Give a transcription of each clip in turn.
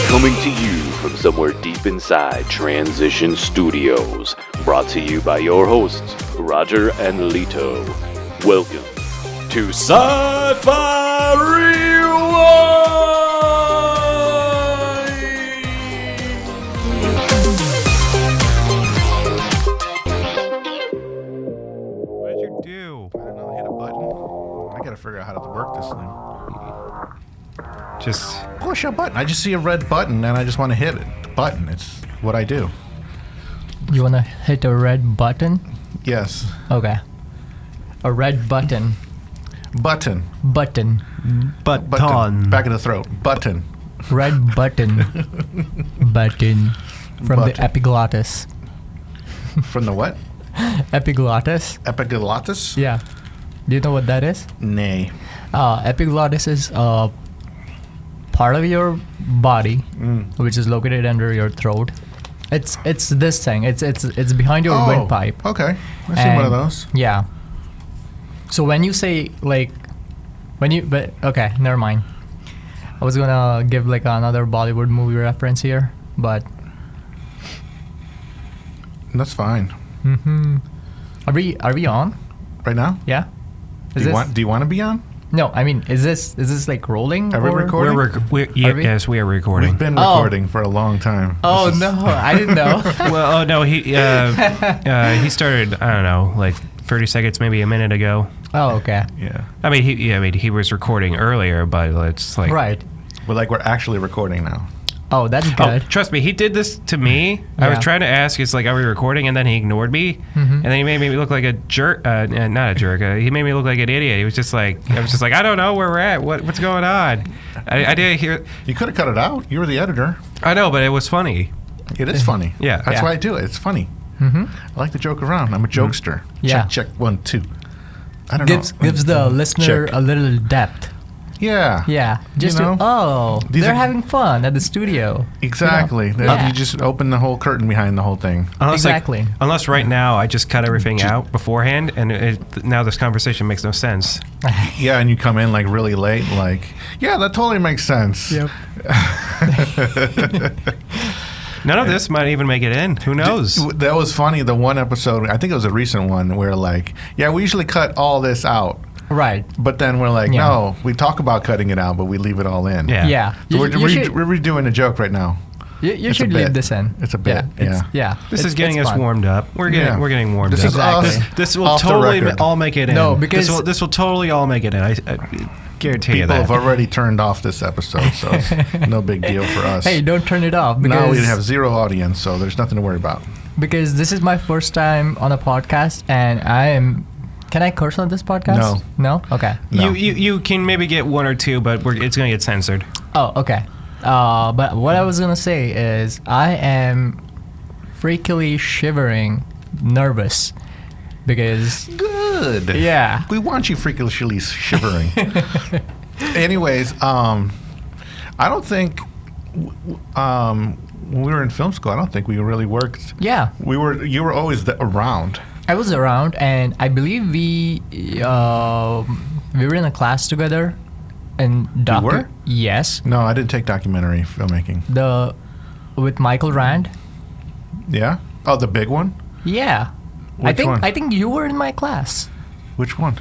Coming to you from somewhere deep inside Transition Studios, brought to you by your hosts, Roger and Lito. Welcome to Sci-Fi Rewind! What did you do? I don't know, hit a button. I gotta figure out how to work this thing. Just Push a button. I just see a red button and I just want to hit it. The button. It's what I do. You wanna hit a red button? Yes. Okay. A red button. Button. Button. Button. Back of the throat. Button. Red button. Button. From the Button. epiglottis. From the what? Epiglottis? Epiglottis? Yeah. Do you know what that is? Nay. Epiglottis is part of your body, which is located under your throat. It's this thing. It's behind your windpipe. Okay. I've seen one of those. Yeah. So when you say okay, never mind. I was gonna give like another Bollywood movie reference here, but That's fine. are we on? Right now? Yeah. Do you want to be on? No, I mean, is this like rolling? Are we recording? yes, we are recording. We've been recording for a long time. Oh no, I didn't know. Well, oh no, he started. I don't know, like 30 seconds, maybe a minute ago. Oh, okay. Yeah. I mean, he was recording earlier, but it's like Right. But like we're actually recording now. Oh, that's Oh, good. trust me, he did this to me. I was Yeah. trying to ask, it's like, are we recording? And then he ignored me, and then he made me look like a jerk. Not a jerk. He made me look like an idiot. He was just like, I was just like, I don't know where we're at. What's going on? I didn't hear. You could have cut it out. You were the editor. I know, but it was funny. It is funny. Yeah. That's Yeah. why I do it. It's funny. I like to joke around. I'm a jokester. Yeah. Check, 1, 2. I don't Gives know. the listener Check. a little depth. Yeah. Yeah. Just You know? These they're are- having fun at the studio. Exactly. You know? Yeah. You just open the whole curtain behind the whole thing. Exactly. Unless right now I just cut everything out beforehand, and now this conversation makes no sense. Yeah, and you come in like really late, like, yeah, that totally makes sense. Yep. None of this might even make it in. Who knows? That was funny. The one episode, I think it was a recent one, where like, yeah, we usually cut all this out. Right. But then we're like, Yeah. no, we talk about cutting it out, but we leave it all in. Yeah. Yeah. So we're should, redoing a joke right now. you it's a should bit. leave this in. It's a bit, yeah. This is getting us fun. warmed up. We're getting warmed This up. is us This will off the totally record. all make it in. No, because- this will totally all make it in. I guarantee you People that. have already turned off this episode, so it's no big deal for us. Hey, don't turn it off because Now we have 0 audience, so there's nothing to worry about. because this is my first time on a podcast, and I am. Can I curse on this podcast? No. No. Okay. No. You can maybe get 1 or 2, but it's going to get censored. Oh, okay. But what I was gonna say is I am freakily shivering, nervous, because Good. yeah. We want you freakishly shivering. Anyways, I don't think when we were in film school, I don't think we really worked. Yeah. You were always around. I was around, and I believe we were in a class together. And were? Yes. No, I didn't take documentary filmmaking. With Michael Rand. Yeah? Oh, the big one? Yeah. Which one? I think you were in my class. Which one?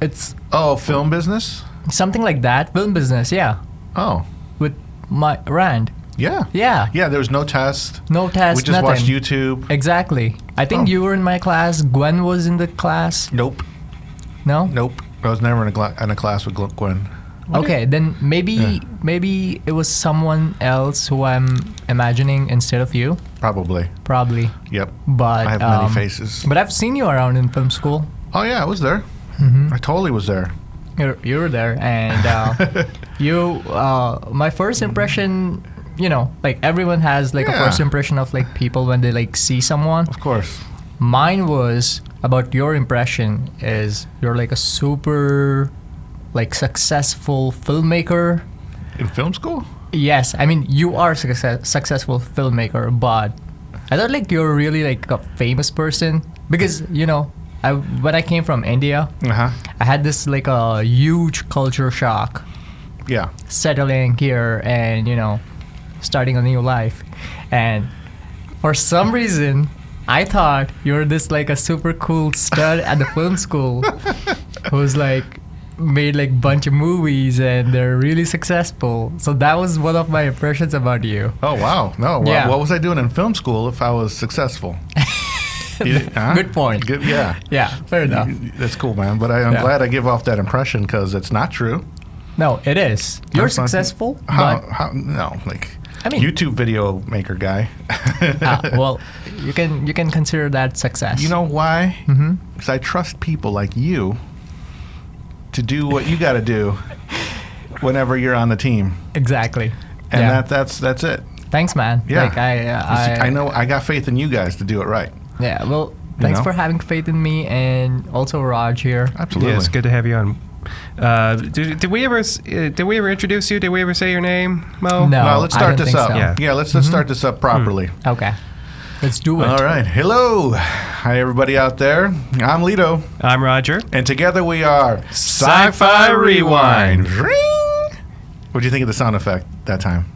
It's Oh, film business? something like that. Film business. Yeah. Oh, With my Rand. yeah. Yeah. Yeah, there was no test. No test. We just nothing. watched YouTube. Exactly. I think Oh. you were in my class. Gwen was in the class. Nope. No? Nope. I was never in a class with Gwen. Okay, then maybe it was someone else who I'm imagining instead of you. Probably. Probably. Yep. But I have many faces. But I've seen you around in film school. Oh, yeah, I was there. I totally was there. You were there, and my first impression, like everyone has like a Yeah. first impression of like people when they like see someone. Of course. Mine was about your impression is you're like a super like successful filmmaker, in film school? Yes, I mean you are successful filmmaker, but I thought like you're really like a famous person because when I came from India, I had this like a huge culture shock. Yeah. Settling here and starting a new life, and for some reason I thought you're this like a super cool stud at the film school who's like made like bunch of movies and they're really successful. So that was one of my impressions about you. Oh wow. No. Yeah. What was I doing in film school if I was successful? Good point. Good, yeah. Yeah, fair enough. That's cool, man. But I'm glad I give off that impression because it's not true. No, it is. You're successful. How? No, like I mean, YouTube video maker guy. well, you can consider that success. You know why? Mm-hmm. Because I trust people like you to do what you got to do whenever you're on the team. Exactly. And that's it. Thanks, man. Yeah. Like I know I got faith in you guys to do it right. Yeah. Well, thanks for having faith in me and also Raj here. Absolutely. Yeah, it's good to have you on. Did we ever introduce you? Did we ever say your name, Mo? No, let's start this up. So. Yeah, let's start this up properly. Okay. Let's do it. All right. Hello. Hi, everybody out there. I'm Lito. I'm Roger. And together we are Sci-Fi Rewind. Ring. What do you think of the sound effect that time?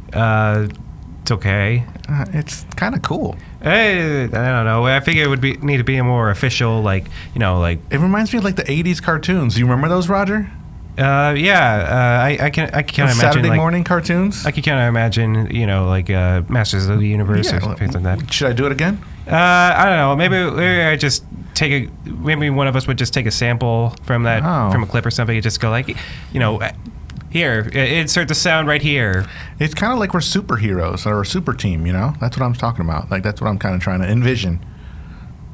It's okay. It's kind of cool. Hey, I don't know. I figure it would need to be a more official, like. It reminds me of like the '80s cartoons. Do you remember those, Roger? I can imagine Saturday morning cartoons. I can kind of imagine, like Masters of the Universe or something like that. Should I do it again? I don't know. Maybe I just maybe one of us would just take a sample from that from a clip or something and just go like, here, insert the sound right here. It's kind of like we're superheroes or a super team, That's what I'm talking about. Like, that's what I'm kind of trying to envision.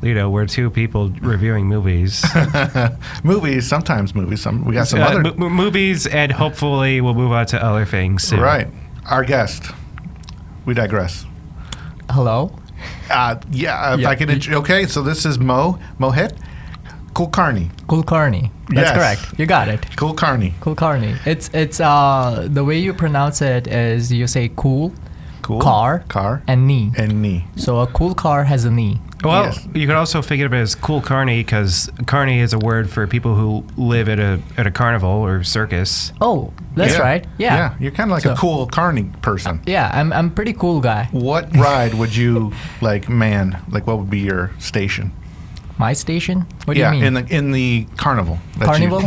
We're two people reviewing movies. Sometimes movies. We got some other... movies, and hopefully we'll move on to other things soon. Right. Our guest. We digress. Hello? If I can... Okay, so this is Mohit Kulkarni. Kulkarni. That's correct. You got it. Kulkarni. Kulkarni. It's the way you pronounce it is you say cool, car, and knee. So a cool car has a knee. Well, you could also think of it as cool carny because carny is a word for people who live at a carnival or circus. Oh, that's right. Yeah. Yeah, you're kind of like a cool carny person. Yeah, I'm pretty cool guy. What ride would you man? Like, what would be your station? My station? What do you mean? in the carnival. Carnival?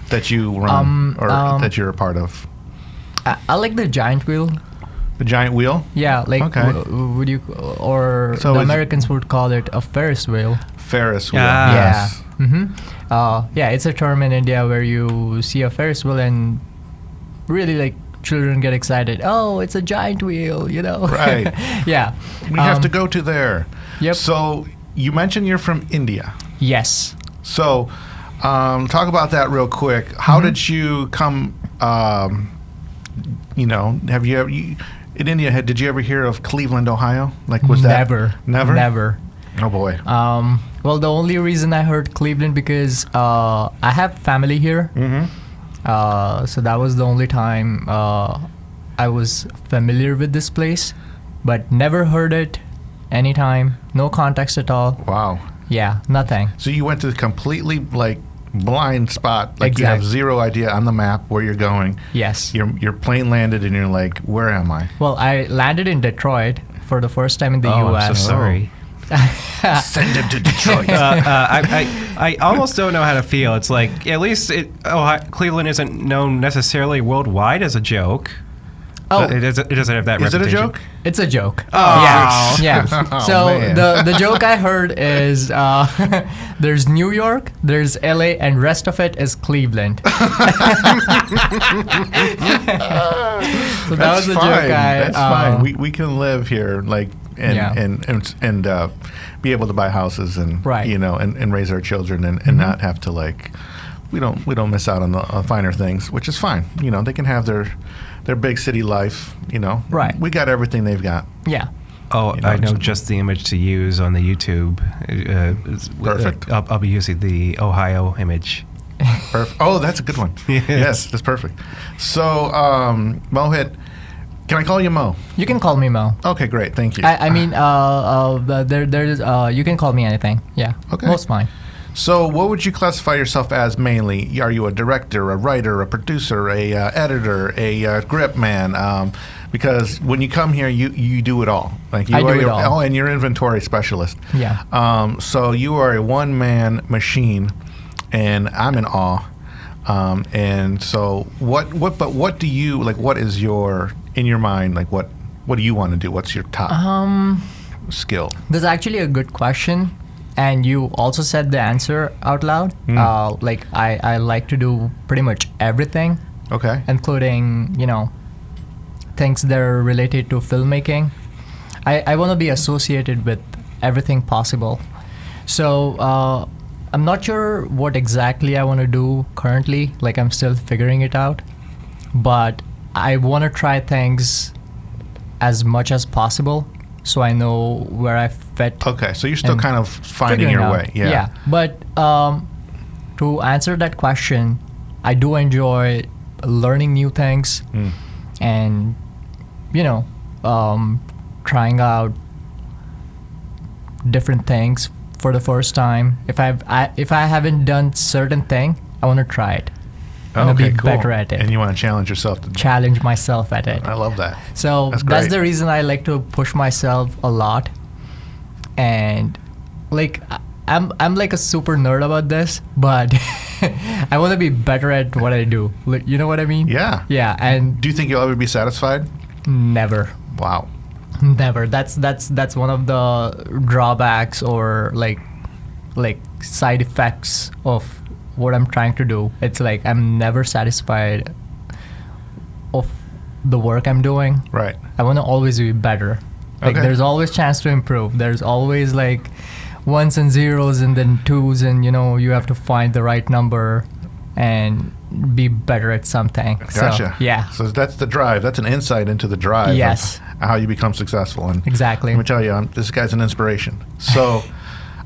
That you run that you're a part of. I like the giant wheel. The giant wheel? Yeah, like would you the Americans would call it a Ferris wheel. Ferris wheel. Yeah. Mm-hmm. It's a term in India where you see a Ferris wheel and really like children get excited. Oh, it's a giant wheel, Right. Yeah. We have to go to there. Yep. So you mentioned you're from India. Yes. So talk about that real quick. How did you come, have you ever... in India, did you ever hear of Cleveland, Ohio? Like, was that... Never. Oh, boy. Well, the only reason I heard Cleveland because I have family here. Mm-hmm. So that was the only time I was familiar with this place, but never heard it anytime. No context at all. Wow. Yeah, nothing. So you went to a completely, blind spot. Like, you have zero idea on the map where you're going. Yes. Your plane landed and you're like, where am I? Well, I landed in Detroit for the first time in the U.S. I'm so sorry. Send him to Detroit. I almost don't know how to feel. It's like, at least Cleveland isn't known necessarily worldwide as a joke. Oh, it doesn't have that Is reputation. it a joke? It's a joke. Oh. Yeah. Oh, So man. the joke I heard is there's New York, there's LA, and rest of it is Cleveland. So that was the joke That's fine. We can live here and be able to buy houses and and raise our children and not have to we don't miss out on the finer things, which is fine. They can have their big city life, Right. We got everything they've got. Yeah. Oh, I know just the image to use on the YouTube. Perfect. I'll be using the Ohio image. Perfect. Oh, that's a good one. Yes, that's perfect. So, Mohit, can I call you Mo? You can call me Mo. Okay, great. Thank you. I mean, you can call me anything. Yeah. Okay. Most fine. So, what would you classify yourself as mainly? Are you a director, a writer, a producer, a editor, a grip man? Because when you come here, you do it all. Like you I do it all. Oh, and you're inventory specialist. Yeah. So you are a one-man machine, and I'm in awe. And so, what do you like? What is in your mind? Like, what do you want to do? What's your top skill? That's actually a good question. And you also said the answer out loud. Like I like to do pretty much everything. Okay. Including, things that are related to filmmaking. I want to be associated with everything possible. So I'm not sure what exactly I want to do currently. Like I'm still figuring it out. But I want to try things as much as possible, so I know where I fit. Okay, so you're still kind of finding your way. Yeah. But to answer that question, I do enjoy learning new things and, trying out different things for the first time. If I haven't done certain thing, I want to try it. I want to be better at it. And you want to challenge yourself to challenge myself at it. I love that. So that's the reason I like to push myself a lot. And like I'm like a super nerd about this, but I want to be better at what I do. Like, you know what I mean? Yeah. Yeah. And do you think you'll ever be satisfied? Never. Wow. Never. That's one of the drawbacks or like side effects of what I'm trying to do. It's like I'm never satisfied of the work I'm doing. Right. I want to always be better. Like there's always chance to improve. There's always like ones and zeros and then twos, and you have to find the right number and be better at something. Gotcha. So, yeah. So that's the drive. That's an insight into the drive. Yes. Of how you become successful. And exactly. Let me tell you, this guy's an inspiration. So,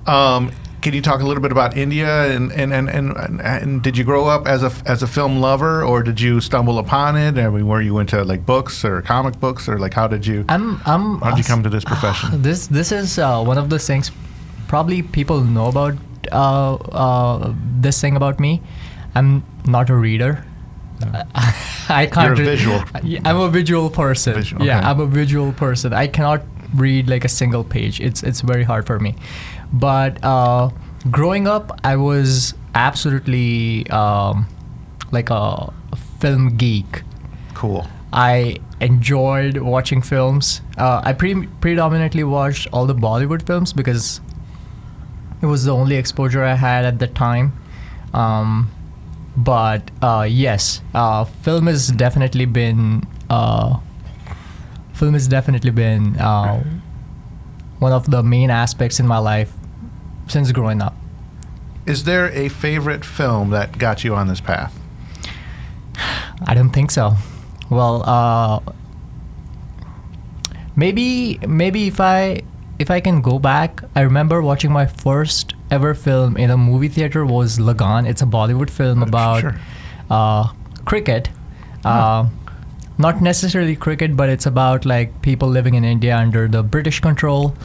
can you talk a little bit about India and did you grow up as a film lover, or did you stumble upon it? I mean, were you into like books or comic books, or like how did you how did you come to this profession? This is one of those things probably people know about this thing about me. I'm not a reader. No. I can't. You're a visual. I'm a visual person. Visual, okay. Yeah, I'm a visual person. I cannot read like a single page. It's very hard for me. But growing up, I was absolutely like a film geek. Cool. I enjoyed watching films. I predominantly watched all the Bollywood films because it was the only exposure I had at the time. But yes, film has definitely been one of the main aspects in my life since growing up. Is there a favorite film that got you on this path? I don't think so. Well, maybe if I can go back, I remember watching my first ever film in a movie theater was Lagan. It's a Bollywood film about cricket. Not necessarily cricket, but it's about like people living in India under the British control,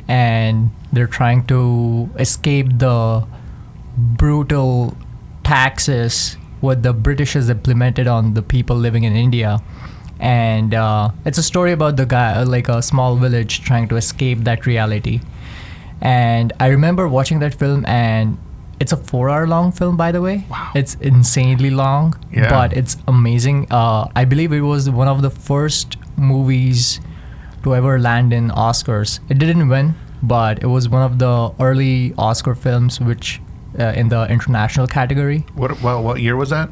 and they're trying to escape the brutal taxes what the British has implemented on the people living in India. And it's a story about the guy, like a small village trying to escape that reality. And I remember watching that film, and it's a 4-hour long film, by the way. Wow. It's insanely long, but it's amazing. I believe it was one of the first movies to ever land in Oscars. It didn't win, but it was one of the early Oscar films which in the international category. What year was that?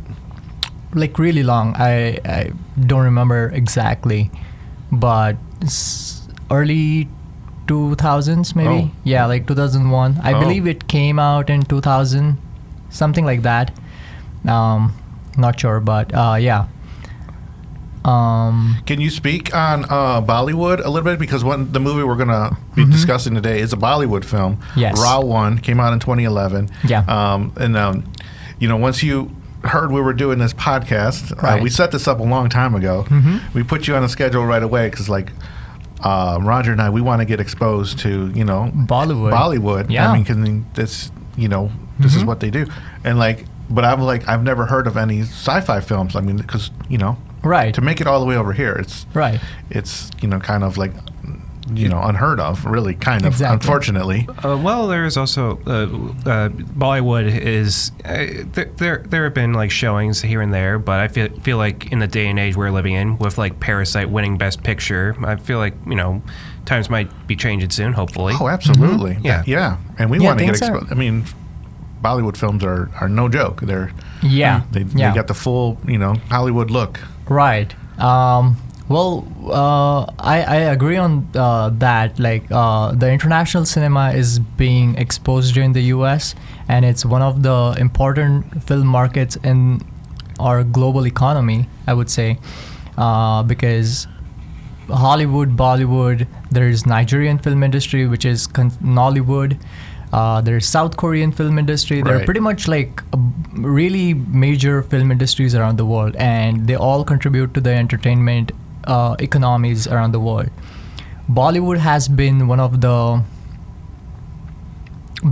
Like really long. I don't remember exactly, but early 2000s maybe. Yeah, like 2001. I believe it came out in 2000, something like that. Not sure, but yeah. Can you speak on Bollywood a little bit? Because the movie we're going to be discussing today is a Bollywood film. Yes. Raw 1 came out in 2011. Yeah. And once you heard we were doing this podcast, we set this up a long time ago. We put you on a schedule right away because, like, Roger and I, we want to get exposed to, Bollywood. Yeah. I mean, 'cause this, this is what they do. And, like, but I've never heard of any sci-fi films. I mean, because, right. to make it all the way over here, it's kind of like, unheard of, really, kind of, unfortunately. Well, there's also Bollywood is there have been like showings here and there, but I feel like in the day and age we're living in, with like Parasite winning Best Picture, I feel like times might be changing soon. Hopefully. Oh, absolutely. Yeah. And we want to get exposed. I mean, Bollywood films are no joke. They're they got the full Hollywood look. Right. I agree on that. Like, the international cinema is being exposed here in the U.S., and it's one of the important film markets in our global economy, I would say, because Hollywood, Bollywood, there's Nigerian film industry, which is Nollywood. There's South Korean film industry. There are pretty much like really major film industries around the world, and they all contribute to the entertainment economies around the world. Bollywood has been one of the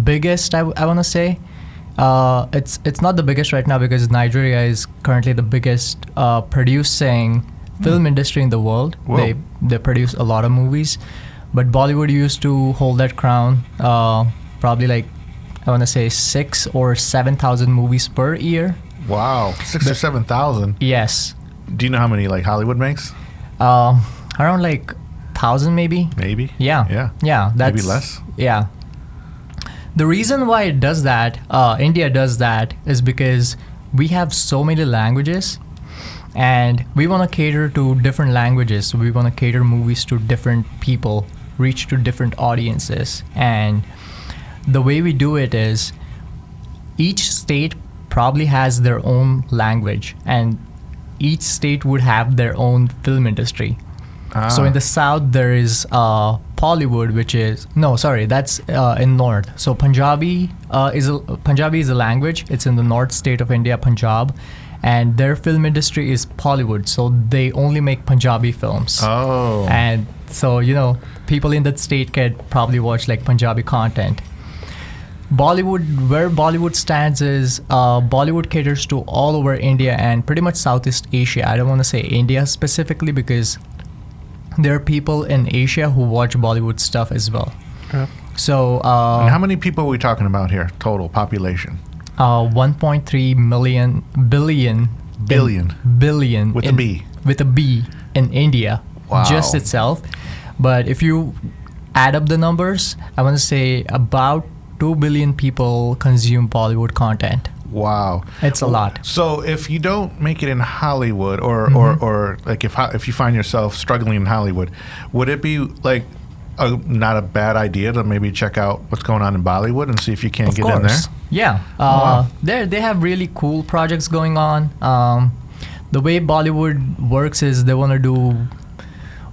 biggest, I want to say. It's not the biggest right now because Nigeria is currently the biggest producing film industry in the world. Whoa. They produce a lot of movies, but Bollywood used to hold that crown. Probably like, I want to say 6,000 or 7,000 movies per year. Wow, 6,000 or 7,000. Yes. Do you know how many like Hollywood makes? Around like 1,000 maybe. Maybe. Yeah. That's, maybe less. Yeah. The reason why it does that, India does that, is because we have so many languages, and we want to cater to different languages. So we want to cater movies to different people, reach to different audiences, and the way we do it is each state probably has their own language, and each state would have their own film industry. So in the south there is Bollywood, that's in north. So Punjabi is a language. It's in the north state of India, Punjab, and their film industry is Bollywood. So they only make Punjabi films. Oh. And so people in that state can probably watch like Punjabi content. Bollywood, where Bollywood stands is Bollywood caters to all over India and pretty much Southeast Asia. I don't want to say India specifically because there are people in Asia who watch Bollywood stuff as well. So, and how many people are we talking about here? Total population? 1.3 billion with a B. With a B in India, just Wow. itself. But if you add up the numbers, I want to say about 2 billion people consume Bollywood content. Wow. It's a lot. So if you don't make it in Hollywood or like if you find yourself struggling in Hollywood, would it be like not a bad idea to maybe check out what's going on in Bollywood and see if you can't get in there? Yeah. Wow. They have really cool projects going on. The way Bollywood works is they want to do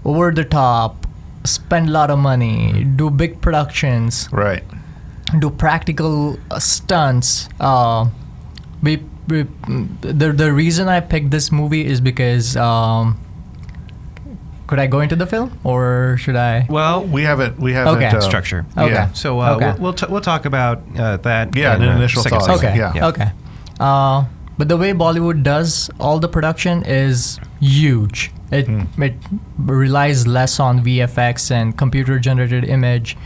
over the top, spend a lot of money, do big productions. Right. Do practical stunts. The reason I picked this movie is because could I go into the film or should I? Well, we have it. Structure. Okay. Yeah. So we'll talk about that. Yeah, in the a initial second thoughts. segment. Yeah. Okay. But the way Bollywood does all the production is huge. It relies less on VFX and computer generated image.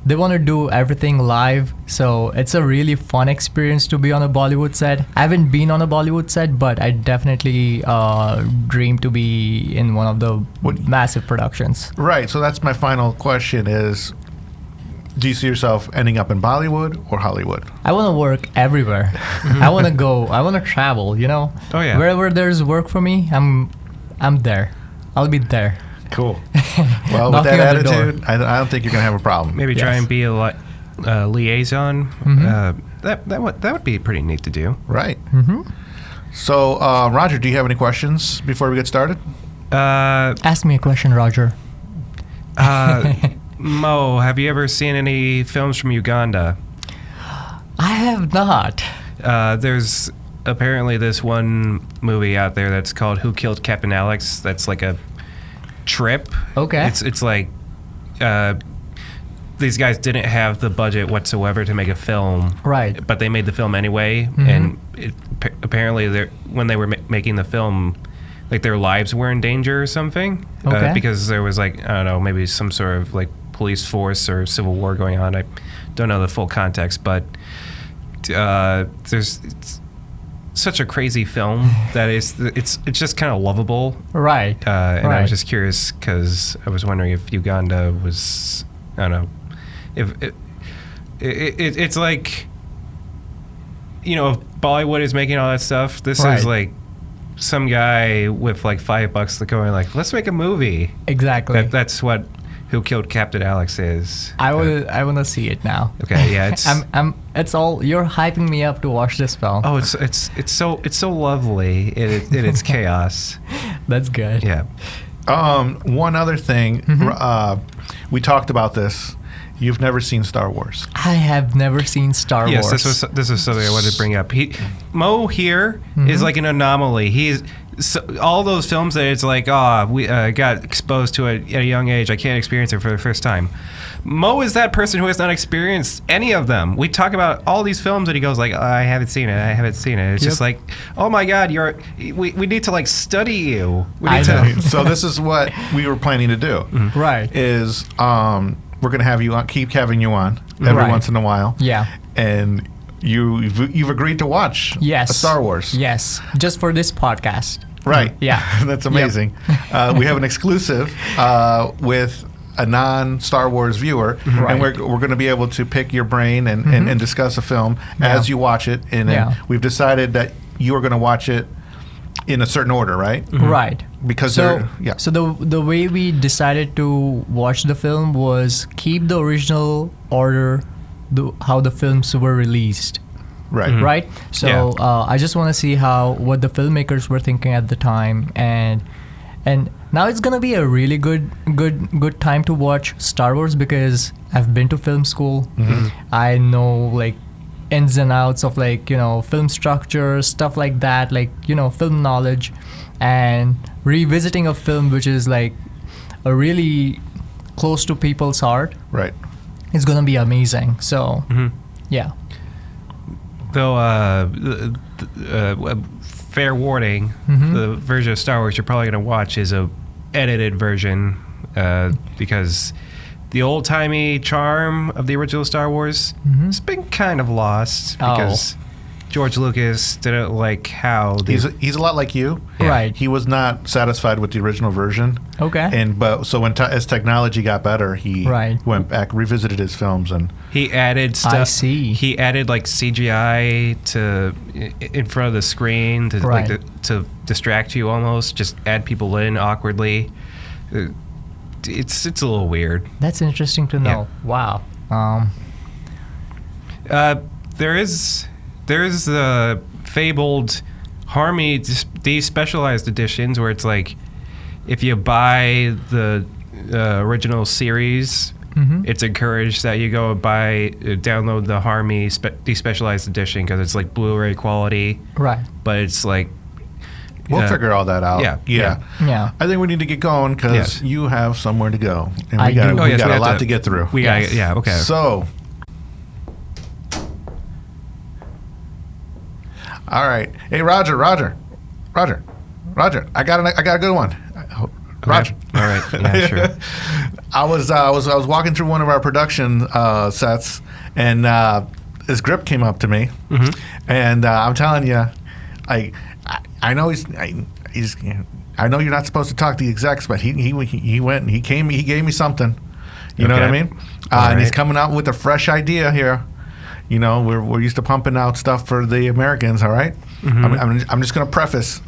They want to do everything live, so it's a really fun experience to be on a Bollywood set. I haven't been on a Bollywood set, but I definitely dream to be in one of the massive productions. Right. So that's my final question is, do you see yourself ending up in Bollywood or Hollywood? I want to work everywhere. I want to go. I want to travel, Oh, yeah. Wherever there's work for me, I'm there. I'll be there. Cool. Well, with that attitude, I don't think you're going to have a problem. Maybe try and be a liaison. That would be pretty neat to do. Right. So, Roger, do you have any questions before we get started? Ask me a question, Roger. Mo, have you ever seen any films from Uganda? I have not. There's apparently this one movie out there that's called Who Killed Captain Alex. That's like a trip. Okay. It's like these guys didn't have the budget whatsoever to make a film. Right. But they made the film anyway, and apparently when they were making the film, like their lives were in danger or something. Okay. Because there was like, I don't know, maybe some sort of like police force or civil war going on. I don't know the full context, but it's such a crazy film that it's just kind of lovable. Right. And right. I was just curious because I was wondering if Uganda was, I don't know, if it's like, you know, if Bollywood is making all that stuff, this Right. is like some guy with like $5 going like, let's make a movie. Exactly. That's what Who Killed Captain Alex is. I want to see it now. Okay, yeah, it's it's all you're hyping me up to watch this film. oh, it's so lovely in its chaos. That's good. Yeah. One other thing, we talked about this. You've never seen Star Wars. I have never seen Star Wars. Yes, this is something I wanted to bring up. Mo here is like an anomaly. All those films that it's like, we got exposed to it at a young age. I can't experience it for the first time. Mo is that person who has not experienced any of them. We talk about all these films and he goes like, I haven't seen it. It's just like, oh my God, we need to like study you. We need to. So this is what we were planning to do. Right. Is we're going to have you on, keep having you on every once in a while. Yeah. And you've agreed to watch a Star Wars. Yes. Just for this podcast. Right. Yeah. That's amazing. We have an exclusive with a non-Star Wars viewer, and we're going to be able to pick your brain and discuss a film as you watch it. And we've decided that you are going to watch it in a certain order, right? Right. Because so the way we decided to watch the film was keep the original order, how the films were released. Right. Right. So I just want to see what the filmmakers were thinking at the time, and now it's gonna be a really good time to watch Star Wars because I've been to film school. I know like ins and outs of like, you know, film structure, stuff like that, like, you know, film knowledge, and revisiting a film which is like a really close to people's heart. Right. It's gonna be amazing. So yeah. Though, fair warning, the version of Star Wars you're probably going to watch is a edited version because the old-timey charm of the original Star Wars has been kind of lost because George Lucas didn't like how... He's a lot like you. Yeah. Right. He was not satisfied with the original version. Okay. So as technology got better, he went back, revisited his films, and... He added stuff. I see. He added like CGI in front of the screen to to distract you almost. Just add people in awkwardly. It's a little weird. That's interesting to know. Yeah. Wow. There is the fabled Harmy despecialized editions where it's like if you buy the original series. It's encouraged that you go download the Harmy despecialized edition because it's like Blu-ray quality. Right. But it's like... We'll figure all that out. Yeah. I think we need to get going because you have somewhere to go. And we got a lot to get through. Okay. So... All right. Hey, Roger. I got a good one. Roger. All right. Yeah, sure. I was walking through one of our production sets, and this grip came up to me, and I'm telling you, I know he's I know you're not supposed to talk to the execs, but he went and he gave me something. You know what I mean? And he's coming out with a fresh idea here. You know, we're used to pumping out stuff for the Americans. All right? I'm just going to preface.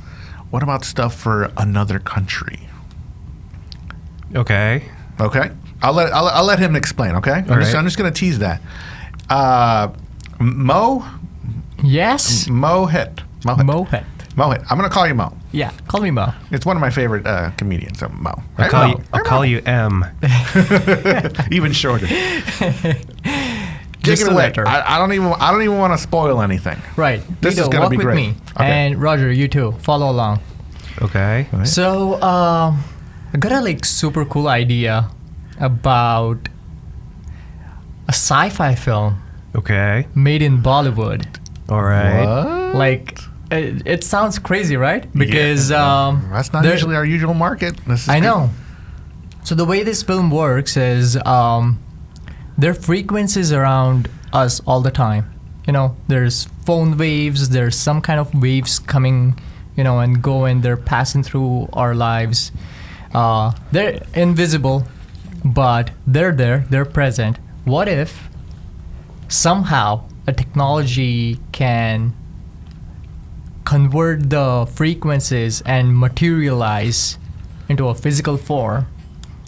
What about stuff for another country? Okay. I'll let him explain. Okay. I'm just going to tease that. Mo. Yes. Mohit. Mohit. I'm going to call you Mo. Yeah. Call me Mo. It's one of my favorite comedians. So Mo. I'll call you M. Even shorter. Take Just it the away. letter. I don't even want to spoil anything. Right. This Lito, is gonna walk be with great. me. Okay. And Roger, you too. Follow along. Okay. Right. So, I got a super cool idea about a sci-fi film Okay. made in Bollywood. All right. What? Like, it sounds crazy, right? Because that's not usually our usual market. I know. So the way this film works is there are frequencies around us all the time. There's phone waves, there's some kind of waves coming, and go, and they're passing through our lives. They're invisible, but they're there, they're present. What if somehow a technology can convert the frequencies and materialize into a physical form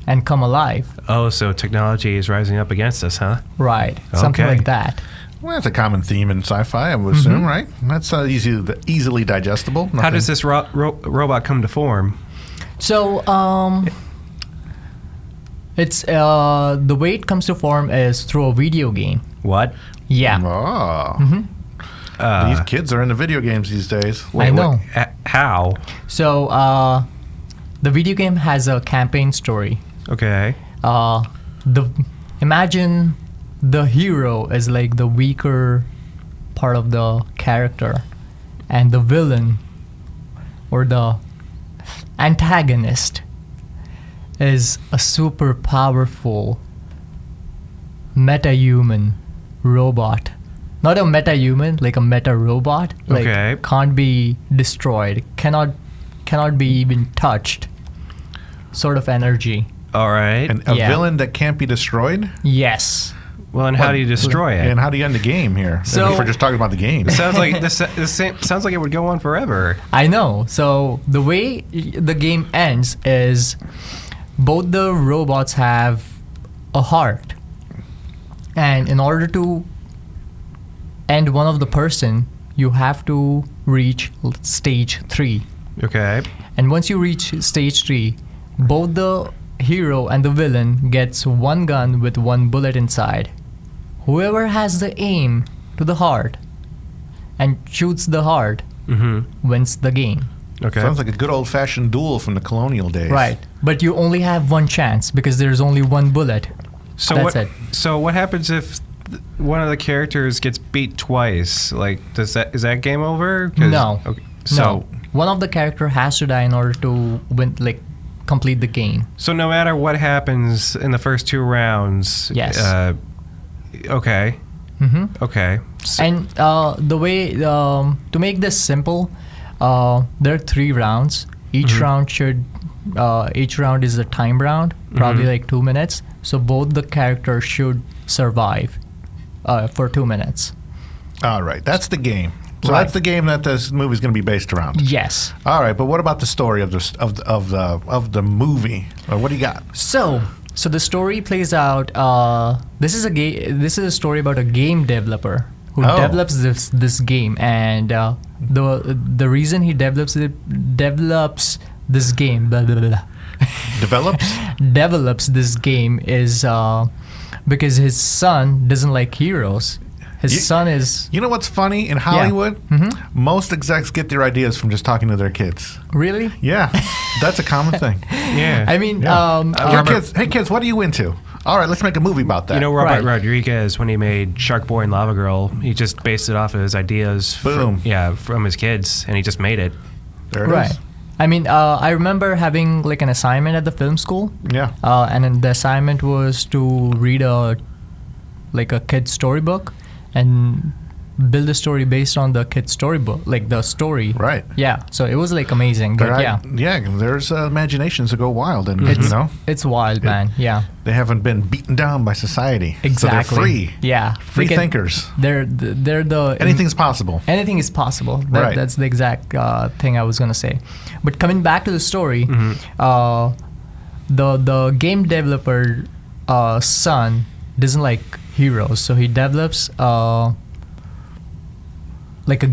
and come alive? Oh, so technology is rising up against us, huh? Right, something Okay. like that. Well, that's a common theme in sci-fi, I would assume, right? That's easily digestible. How does this robot come to form? So, it's the way it comes to form is through a video game. What? Yeah. Oh. These kids are into video games these days. I know. How? So, the video game has a campaign story. Okay. Imagine the hero is like the weaker part of the character, and the villain or the antagonist is a super powerful meta-human robot. Not a meta-human, like a meta-robot. Like, Okay. can't be destroyed, cannot be even touched. Sort of energy. All right. And a Yeah. villain that can't be destroyed? Yes. Well, and how do you destroy it? And how do you end the game here? So- if we're just talking about the game. Sounds like sounds like it would go on forever. I know. So the way the game ends is both the robots have a heart. And in order to end one of the person, you have to reach stage 3. Okay. And once you reach stage 3, both the hero and the villain gets one gun with one bullet inside. Whoever has the aim to the heart and shoots the heart wins the game. Okay. Sounds like a good old-fashioned duel from the colonial days. Right. But you only have one chance because there's only one bullet. So That's what? it. So what happens if one of the characters gets beat twice? Like, is that game over? 'Cause- No. Okay. No. So One of the character has to die in order to win, complete the game. so no matter what happens in the first 2 rounds. Yes. Okay. Mm-hmm. Okay. So, And the way to make this simple, there are 3 rounds. Each round is a time round, probably like 2 minutes. So both the characters should survive for 2 minutes. All right. That's the game. So Right. that's the game that this movie is going to be based around. Yes. All right, but what about the story of the movie? What do you got? So the story plays out. This is a story about a game developer who develops this game, and the reason he develops this game Develops? this game is because his son doesn't like heroes. His son is You know what's funny? In Hollywood, most execs get their ideas from just talking to their kids. really. Yeah, that's a common thing. yeah. I mean, Hey kids, what are you into? All right, let's make a movie about that. You know, Robert Right. Rodriguez, when he made Shark Boy and Lava Girl, he just based it off of his ideas. Boom. From his kids, and he just made it. there it right. is. I mean, I remember having an assignment at the film school. Yeah. And then the assignment was to read a kid's storybook and build a story based on the kid's storybook, the story. Right. Yeah. So it was amazing. But There's imaginations that go wild, and it's wild, man. Yeah. they haven't been beaten down by society. Exactly. So they're free. Yeah. Free thinkers. They're the Anything's possible. Anything is possible. Right. That's the exact thing I was gonna say. But coming back to the story, the game developer son doesn't like heroes, so he develops a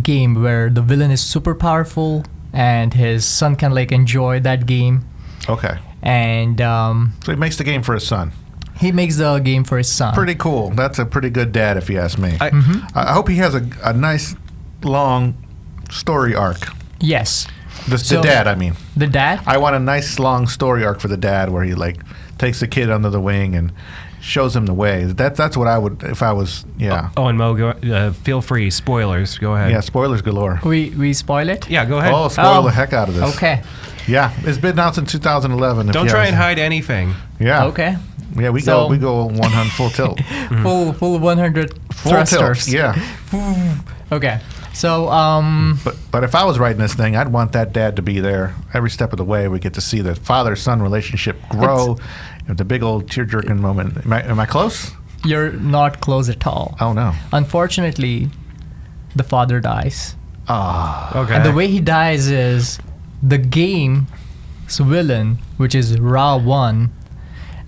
game where the villain is super powerful and his son can enjoy that game. Okay. And So he makes the game for his son. He makes the game for his son. Pretty cool. That's a pretty good dad, if you ask me. I hope he has a nice, long story arc. Yes. The dad, I mean. The dad? I want a nice, long story arc for the dad where he, like, takes the kid under the wing and shows him the way. That's what I would, if I was, Oh, and Mo, feel free. Spoilers. Go ahead. Yeah, spoilers galore. We spoil it? Yeah, go ahead. Oh, spoil the heck out of this. Okay. Yeah, it's been out since 2011. Don't try and hide anything. Yeah. Okay. Yeah, we go 100 full tilt. Full 100 Full thrusters. tilt, yeah. Okay. So, But if I was writing this thing, I'd want that dad to be there every step of the way. We get to see the father-son relationship grow. The big old tear-jerking moment. Am I close? You're not close at all. Oh, no. Unfortunately, the father dies. Okay. And the way he dies is the game's villain, which is Ra1,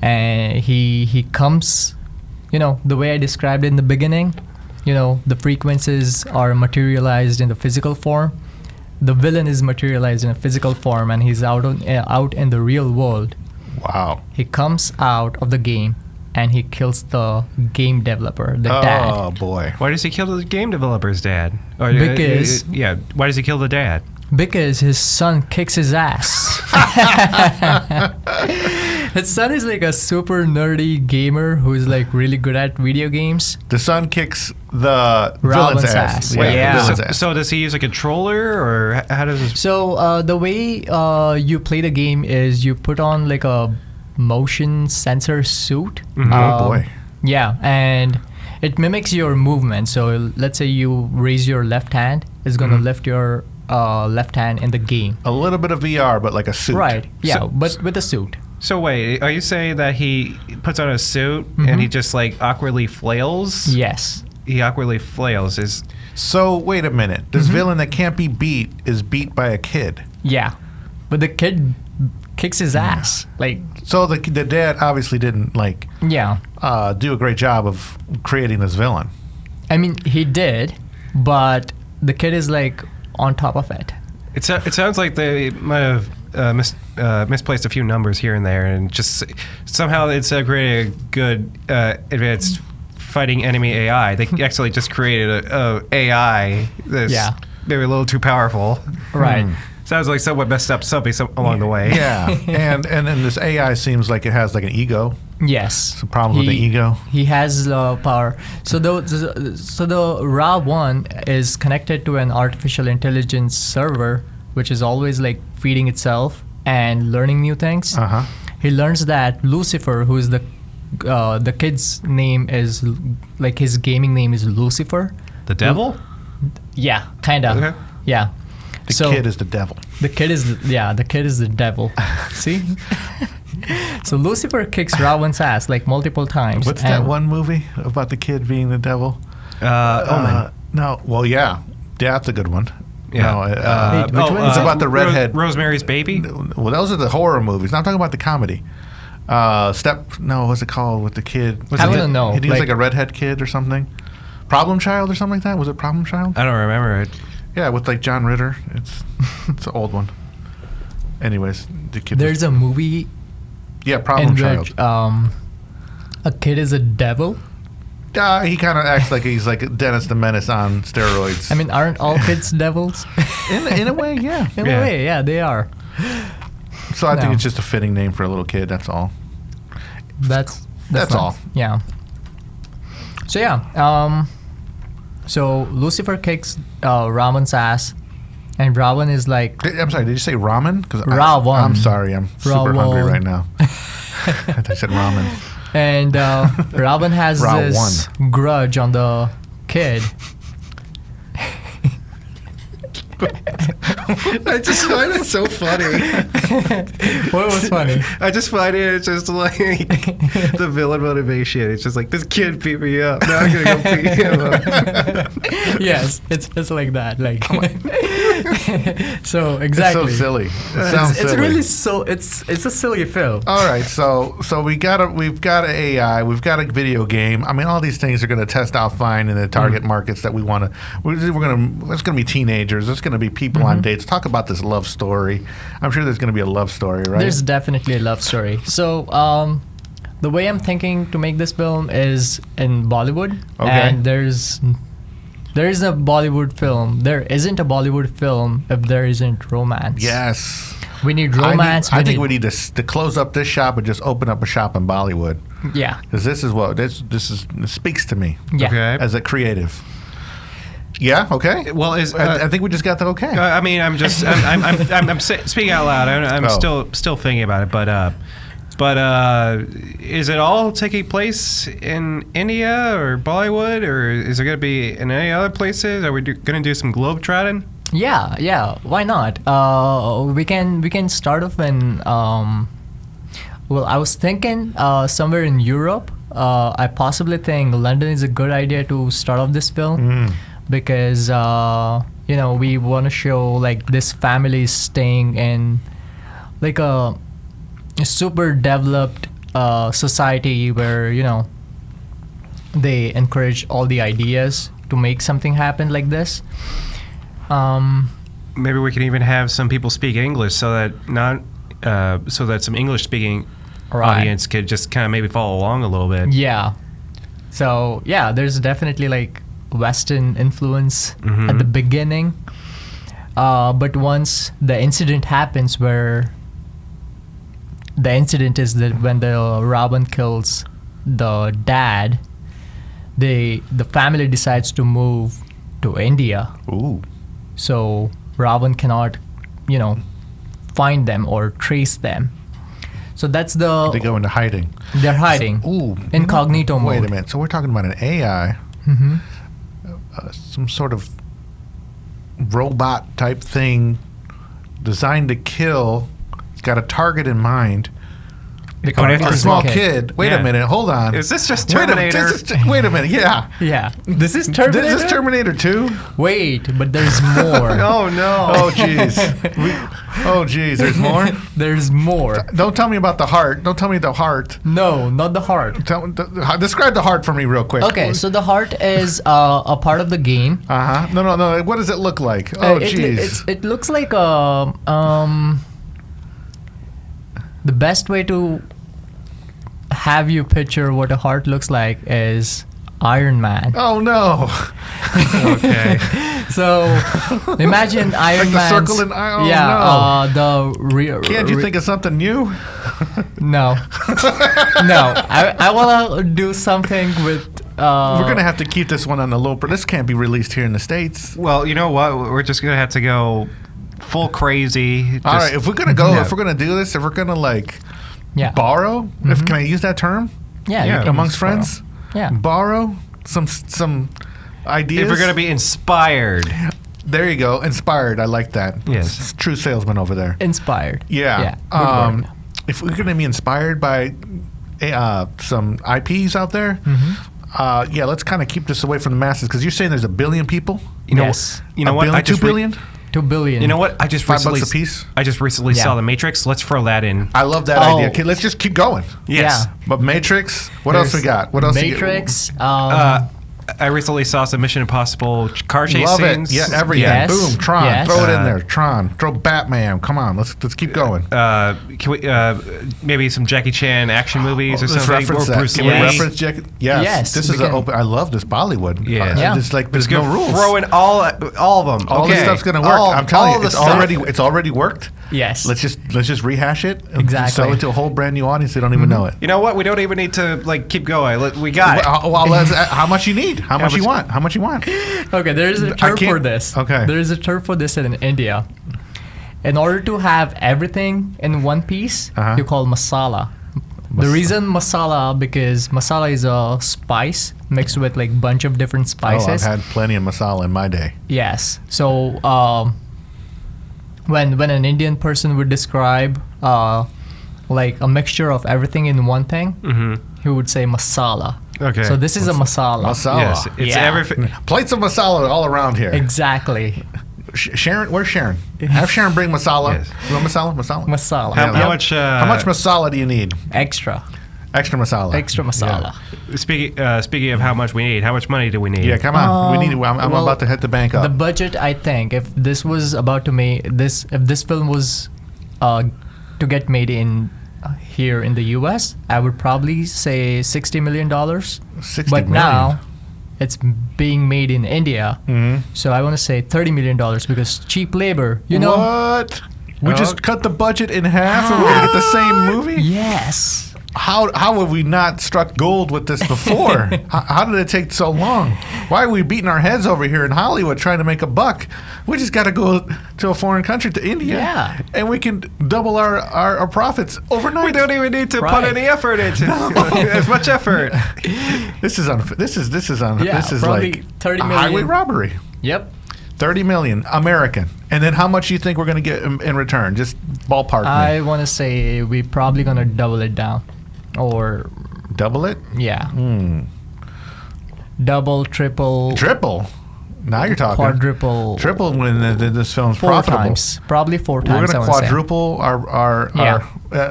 and he comes, the way I described it in the beginning, the frequencies are materialized in the physical form. The villain is materialized in a physical form, and he's out in the real world. Wow. He comes out of the game and he kills the game developer, the dad. Oh, boy. Why does he kill the game developer's dad? Because... why does he kill the dad? Because his son kicks his ass. His son is like a super nerdy gamer who is like really good at video games. The son kicks the villain's ass. So does he use a controller, or how does this... So the way you play the game is you put on like a motion sensor suit. Oh, boy. Yeah, and it mimics your movement. So let's say you raise your left hand, it's going to lift your left hand in the game. A little bit of VR, but like a suit. Right, yeah, but with a suit. So wait, are you saying that he puts on a suit and he just like awkwardly flails? Yes. He awkwardly flails. So wait a minute. This villain that can't be beat is beat by a kid. Yeah, but the kid kicks his ass. So the dad obviously didn't do a great job of creating this villain. I mean, he did, but the kid is like on top of it. It sounds like they might have misplaced a few numbers here and there, and just somehow it's created a good advanced fighting enemy AI. They actually just created a AI that's maybe a little too powerful. Right. Sounds like someone messed up something along the way. Yeah, and then this AI seems like it has like an ego. Yes. Some problems with the ego. He has power. So the Ra1 is connected to an artificial intelligence server, which is always like feeding itself and learning new things. He learns that Lucifer, who is the kid's name is like his gaming name is Lucifer. The devil? Yeah, kind of. Okay. Yeah. The kid is the devil. The kid is the devil. See? So Lucifer kicks Ra1's ass like multiple times. What's that one movie about the kid being the devil? Omen. No. Well, yeah, that's a good one. Yeah. No, which one? It's about the redhead. Rosemary's Baby? Well, those are the horror movies. Now I'm talking about the comedy. What's it called with the kid? I don't know. He was like a redhead kid or something. Problem Child or something like that? Was it Problem Child? I don't remember it. Yeah, with like John Ritter. It's an old one. Anyways, the kid. There's a movie. Yeah, Problem Child. Which, a kid is a devil. He kind of acts like he's like Dennis the Menace on steroids. I mean, aren't all kids devils? In a way, yeah. In a way, yeah, they are. So I think it's just a fitting name for a little kid. That's all. That's all. Yeah. So yeah. So Lucifer kicks Ra1's ass, and Ra1 is like... I'm sorry, did you say ramen? Ra1. I'm sorry, I'm super hungry right now. I said ramen. And Ra1 has this grudge on the kid. I just find it so funny. What was funny? I just find it just like the villain motivation. It's just like, this kid beat me up. Now I'm gonna go beat him up. Yes, it's like that. Like, so exactly. It's so silly. It sounds silly. It's really so. It's a silly film. All right, so we've got an AI, we've got a video game. I mean, all these things are going to test out fine in the target markets that we want to. It's going to be teenagers. It's going to be people on dates. Talk about this love story. I'm sure there's going to be a love story, right? There's definitely a love story. So, the way I'm thinking to make this film is in Bollywood, Okay. and there is a Bollywood film. There isn't a Bollywood film if there isn't romance. Yes. We need romance. I think we need to close up this shop and just open up a shop in Bollywood. Yeah. Because this speaks to me Yeah. Okay. as a creative. Yeah. Okay. Well, I think we just got that. Okay. I mean, I'm just I'm speaking out loud. I'm still thinking about it, but is it all taking place in India or Bollywood, or is it going to be in any other places? Are we going to do some globe trotting? Yeah. Why not? We can start off in. Well, I was thinking somewhere in Europe. I possibly think London is a good idea to start off this film because we want to show like this family staying in like a super developed society where they encourage all the ideas to make something happen like this. Maybe we can even have some people speak English so that some English speaking audience could just kind of maybe follow along a little bit. Yeah. So yeah, there's definitely like Western influence at the beginning, but once the incident happens, where the incident is that when the Ravan kills the dad, the family decides to move to India. Ooh. So Ravan cannot, find them or trace them. So that's They go into hiding. they're hiding. Ooh. Incognito mode. Wait a minute. So we're talking about an AI, some sort of robot type thing designed to kill. It's got a target in mind. A small kid. Wait a minute. Hold on. Is this just Terminator? Wait a minute. Yeah. Yeah. This is Terminator? This is Terminator 2? Wait, but there's more. Oh, no. Oh, jeez. There's more? There's more. Don't tell me about the heart. Don't tell me the heart. No, not the heart. Describe the heart for me real quick. Okay, so the heart is a part of the game. Uh-huh. No. What does it look like? Oh, jeez. It looks like the best way to have you picture what a heart looks like is Iron Man. Oh, no. Okay. So imagine Iron the Man. circle in Can't you think of something new? No. No. I want to do something with. We're going to have to keep this one on the low. This can't be released here in the States. Well, you know what? We're just going to have to go full crazy. All right. If we're going to go, if we're going to do this, if we're going to borrow, can I use that term? Yeah. Amongst friends? Yeah. Borrow some ideas. If we're going to be inspired. There you go. Inspired. I like that. Yes. It's true salesman over there. Inspired. Yeah. Good word. If we're going to be inspired by some IPs out there, let's kind of keep this away from the masses because you're saying there's 1 billion people. You know what? 2 billion. 2 billion. You know what? I just $5 recently a piece. I just recently saw The Matrix. Let's throw that in. I love that idea. Okay, let's just keep going. Yes. Yeah. But Matrix. What else we got? What else? Matrix. I recently saw some Mission Impossible car chase Love scenes. it. Yeah, everything. Yes. Boom. Tron. Yes. Throw it in there. Tron. Throw Batman. Come on. Let's keep going. Can we maybe some Jackie Chan action movies or Let's something? reference Or that. Bruce Can Lee? we reference Jackie? Yes. This is an open. I love this Bollywood. Yeah. It's like there's Let's no go rules. throw in all of them. All okay. this stuff's gonna work. I'm telling you, it's already worked. Yes. Let's just rehash it. And Exactly. Sell it to a whole brand new audience. They don't even know it. You know what? We don't even need to keep going. We got it. How much you need? How much you want? How much you want? Okay, there is a term for this. Okay. There is a term for this in India. In order to have everything in one piece, you call masala. The reason masala, because masala is a spice mixed with like bunch of different spices. Oh, I've had plenty of masala in my day. Yes. So when an Indian person would describe like a mixture of everything in one thing, he would say masala. Okay. So this is a masala. Masala. Yes, it's everything. Plates of masala all around here. Exactly. Sharon, where's Sharon? Have Sharon bring masala. Yes. You want masala? Masala. Masala. How much? How much masala do you need? Extra. Extra masala. Extra masala. Speaking of how much we need, how much money do we need? Yeah, come on. We need. I'm well, about to hit the bank up. The budget, I think, if this was about to make this, if this film was to get made in here in the U.S., I would probably say $60 million. $60 but million. now it's being made in India. So I want to say $30 million because cheap labor. You know what? We just cut the budget in half and we're gonna get the same movie? Yes. How have we not struck gold with this before? How did it take so long? Why are we beating our heads over here in Hollywood trying to make a buck? We just got to go to a foreign country, to India, and we can double our profits overnight. We don't even need to put any effort into as much effort. This is like probably 30 million. Highway robbery. Yep. 30 million American. And then how much do you think we're going to get in return? Just ballpark me. I want to say we're probably going to double it down. Or double it? Yeah. Double, triple. Triple? Now you're talking. Quadruple. Triple when this film's 4 profitable. times. Probably 4 times. We're going to quadruple our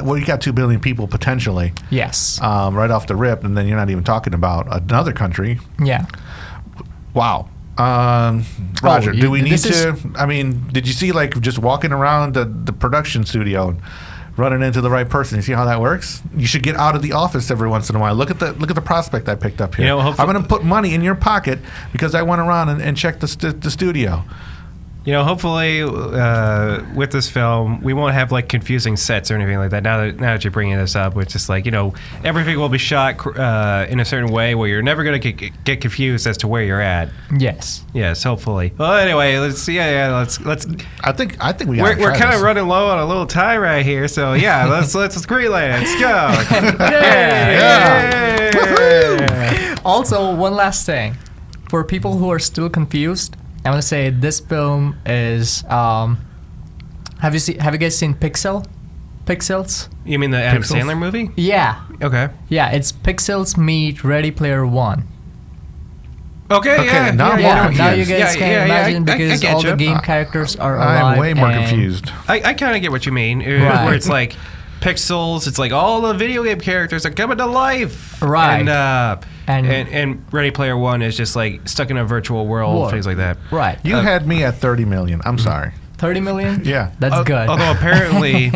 well, you got 2 billion people potentially. Yes. Right off the rip, and then you're not even talking about another country. Yeah. Wow. Roger, do we need to? I mean, did you see like just walking around the production studio and running into the right person? You see how that works? You should get out of the office every once in a while. Look at the prospect I picked up here. I'm going to put money in your pocket because I went around and checked the studio. You know, hopefully with this film, we won't have like confusing sets or anything like that. Now that you're bringing this up, it's just like, you know, everything will be shot in a certain way where you're never going to get confused as to where you're at. Yes. Yes, hopefully. Well, anyway, let's. I think we. We're kind of running low on a little time right here, so yeah, let's greenlight. Let's go. Yeah. Also, one last thing, for people who are still confused. I want to say this film is. Have you guys seen Pixels? You mean the Adam Sandler movie? Yeah. Okay. Yeah, it's Pixels meet Ready Player One. Okay. Yeah. Now you guys can imagine because all the game characters are alive. I am way more confused. I kind of get what you mean. Right. Where it's like Pixels, it's like all the video game characters are coming to life. Right. And Ready Player One is just like stuck in a virtual world, things like that. Right. You had me at 30 million. I'm sorry. 30 million? Yeah. That's good. Although apparently,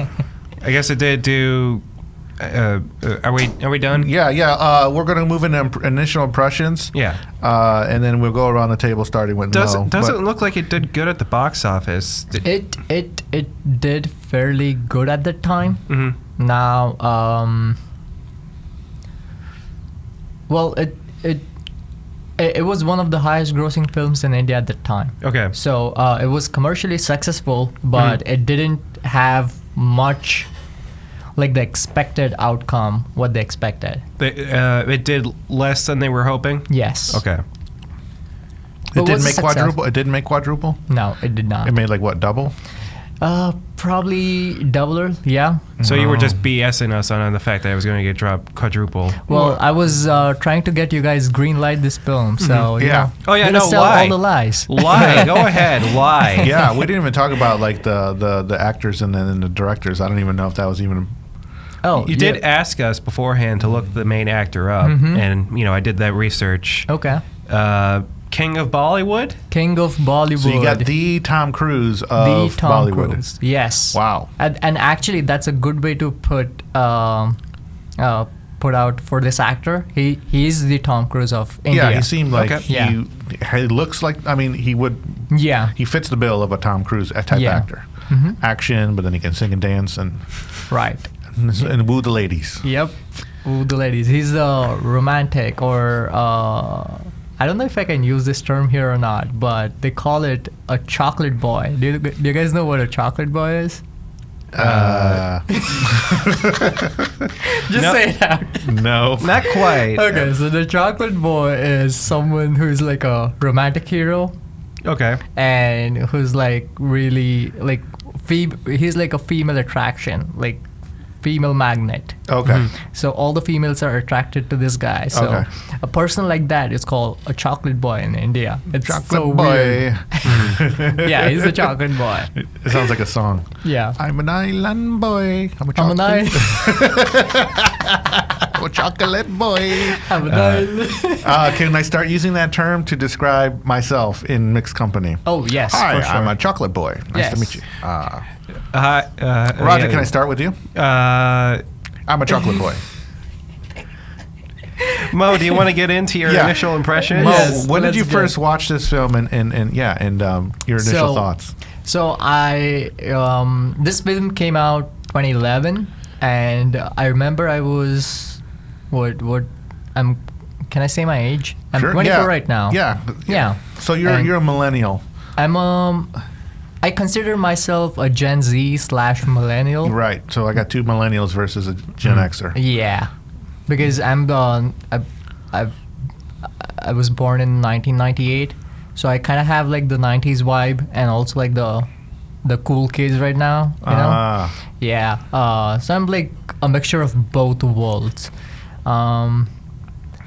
I guess it did do. Are we done? Yeah. We're going to move into initial impressions. Yeah. And then we'll go around the table starting with Doesn't look like it did good at the box office. It did fairly good at the time. Mm-hmm. Now, well, it was one of the highest grossing films in India at the time. Okay. So it was commercially successful, but it didn't have much like the expected outcome, what they expected. It did less than they were hoping? Yes. Okay. It didn't make quadruple? It didn't make quadruple? No, it did not. It made like what, double? Probably doubler, yeah. So you were just BSing us on the fact that it was going to get dropped quadruple. Well, I was trying to get you guys green light this film, so yeah. Lie. All the lies. Lie. Go ahead. Lie. Yeah, we didn't even talk about like the actors and then the directors. I don't even know if that was even. Oh, you did ask us beforehand to look the main actor up, and I did that research. Okay. King of Bollywood? King of Bollywood. So you got the Tom Cruise of Bollywood. Cruise. Yes. Wow. And actually, that's a good way to put out for this actor. He is the Tom Cruise of India. Yeah, he seemed like he looks like. I mean, he would. Yeah. He fits the bill of a Tom Cruise type actor. Action, but then he can sing and dance and. Right. And woo the ladies. Yep. Woo the ladies. He's a romantic or. I don't know if I can use this term here or not, but they call it a chocolate boy. Do you guys know what a chocolate boy is? Just say it out. No. Not quite. Okay, so the chocolate boy is someone who's like a romantic hero. Okay. And who's like really like he's like a female attraction, like female magnet. Okay. So all the females are attracted to this guy. So a person like that is called a chocolate boy in India. It's chocolate so boy. Weird. Yeah, he's a chocolate boy. It sounds like a song. Yeah. I'm an island boy. I'm a chocolate. I'm a chocolate boy. I'm an island. Can I start using that term to describe myself in mixed company? Oh yes. Hi, for sure. I'm a chocolate boy. Nice to meet you. Roger, Roger, can I start with you? I'm a chocolate boy. Mo, do you want to get into your initial impressions? Mo, Yes, when did you let's first watch this film and your initial thoughts? So I this film came out 2011, and I remember I was can I say my age? I'm Sure, 24 right now. Yeah. So you're a millennial. I consider myself a Gen Z / millennial. Right. So I got 2 millennials versus a Gen Xer. Yeah, because I was born in 1998, so I kind of have like the 90s vibe and also like the cool kids right now, you know? Yeah. So I'm like a mixture of both worlds.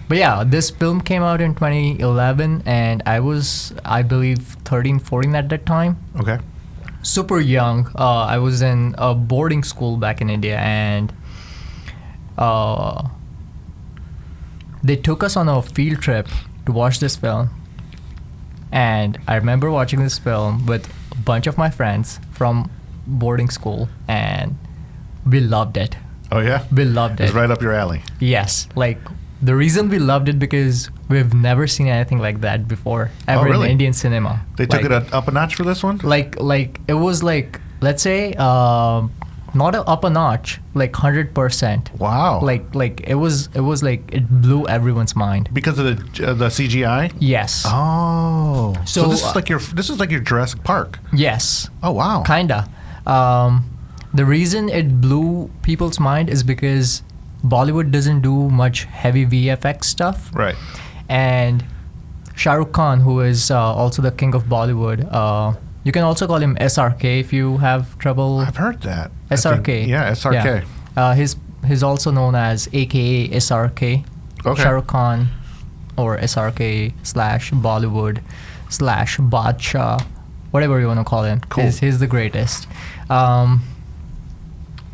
But yeah, this film came out in 2011, and I was, I believe, 13, 14 at that time. Okay. Super young. I was in a boarding school back in India, and they took us on a field trip to watch this film. And I remember watching this film with a bunch of my friends from boarding school, and we loved it. Oh, yeah? We loved it. It's right up your alley. Yes. Like, the reason we loved it because we've never seen anything like that before, ever really? in Indian cinema. They took it up a notch for this one? Like it was like, let's say, not up a notch, like 100%. Wow. Like it was like it blew everyone's mind. Because of the CGI? Yes. Oh. So this is like your Jurassic Park. Yes. Oh, wow. Kinda. The reason it blew people's mind is because Bollywood doesn't do much heavy VFX stuff. Right. And Shah Rukh Khan, who is also the king of Bollywood, you can also call him SRK if you have trouble. I've heard that. SRK. Yeah, SRK. Yeah. He's also known as AKA SRK. Okay. Shah Rukh Khan, or SRK / Bollywood / Badshah, whatever you want to call him. Cool. He's the greatest.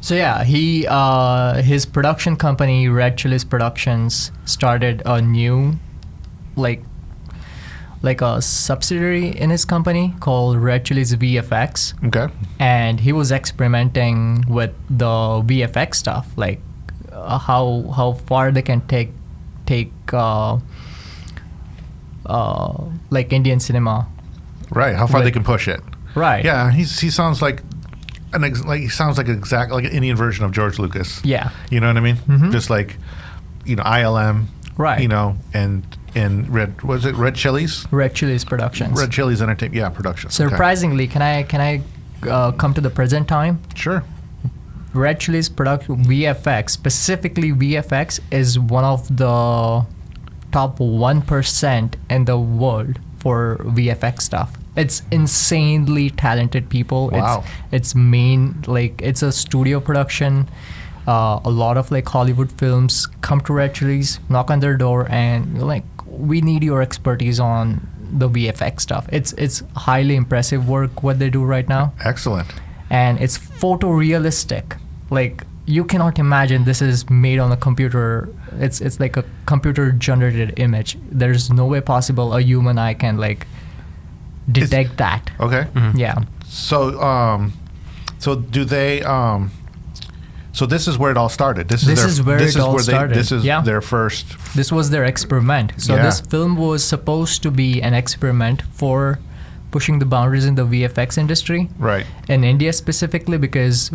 So yeah, his production company, Red Chillies Productions, started a new, like a subsidiary in his company called Red Chillies VFX. Okay. And he was experimenting with the VFX stuff, like how far they can take like Indian cinema. Right. How far they can push it. Right. Yeah. He sounds like he sounds like an Indian version of George Lucas. Yeah. You know what I mean? Mm-hmm. Just like, ILM. Right. And Red Chillies? Red Chillies Productions. Red Chillies Entertainment. Yeah, Productions. Surprisingly, can I come to the present time? Sure. Red Chillies VFX, specifically VFX, is one of the top 1% in the world for VFX stuff. It's insanely talented people. Wow. It's a studio production. A lot of like Hollywood films come to Red Chillies, knock on their door, and like, we need your expertise on the VFX stuff. It's highly impressive work what they do right now. Excellent. And it's photorealistic. Like, you cannot imagine this is made on a computer. It's like a computer generated image. There's no way possible a human eye can like detect that. Okay. Mm-hmm. Yeah. So do they? So this is where it all started. This is their first. This was their experiment. So this film was supposed to be an experiment for pushing the boundaries in the VFX industry. Right. In India specifically, because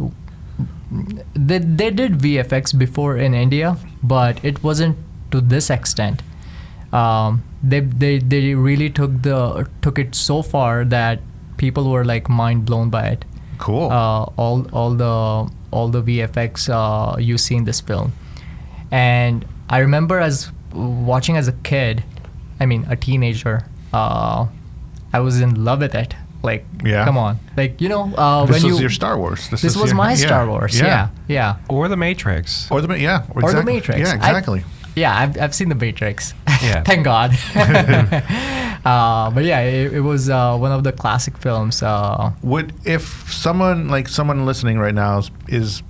they did VFX before in India, but it wasn't to this extent. They really took it so far that people were like mind blown by it. Cool. All the VFX you see in this film, and I remember watching as a kid, a teenager. I was in love with it. Like, come on, like this was your Star Wars. This was my Star Wars. Yeah. Or the Matrix. Or the Matrix. Yeah, exactly. I've seen the Matrix. Yeah. Thank God. But yeah, it was one of the classic films. If someone listening right now is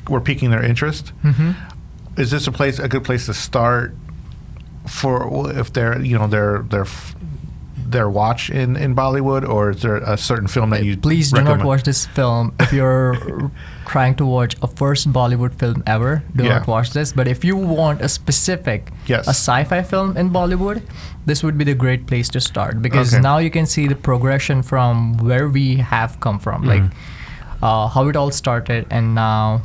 we're piquing their interest, mm-hmm. is this a good place to start for if they're their watch in Bollywood, or is there a certain film that you please recommend? do not watch this film if you're trying to watch a first Bollywood film ever. Do not watch this. But if you want a specific a sci-fi film in Bollywood, this would be the great place to start, because now you can see the progression from where we have come from, like how it all started and now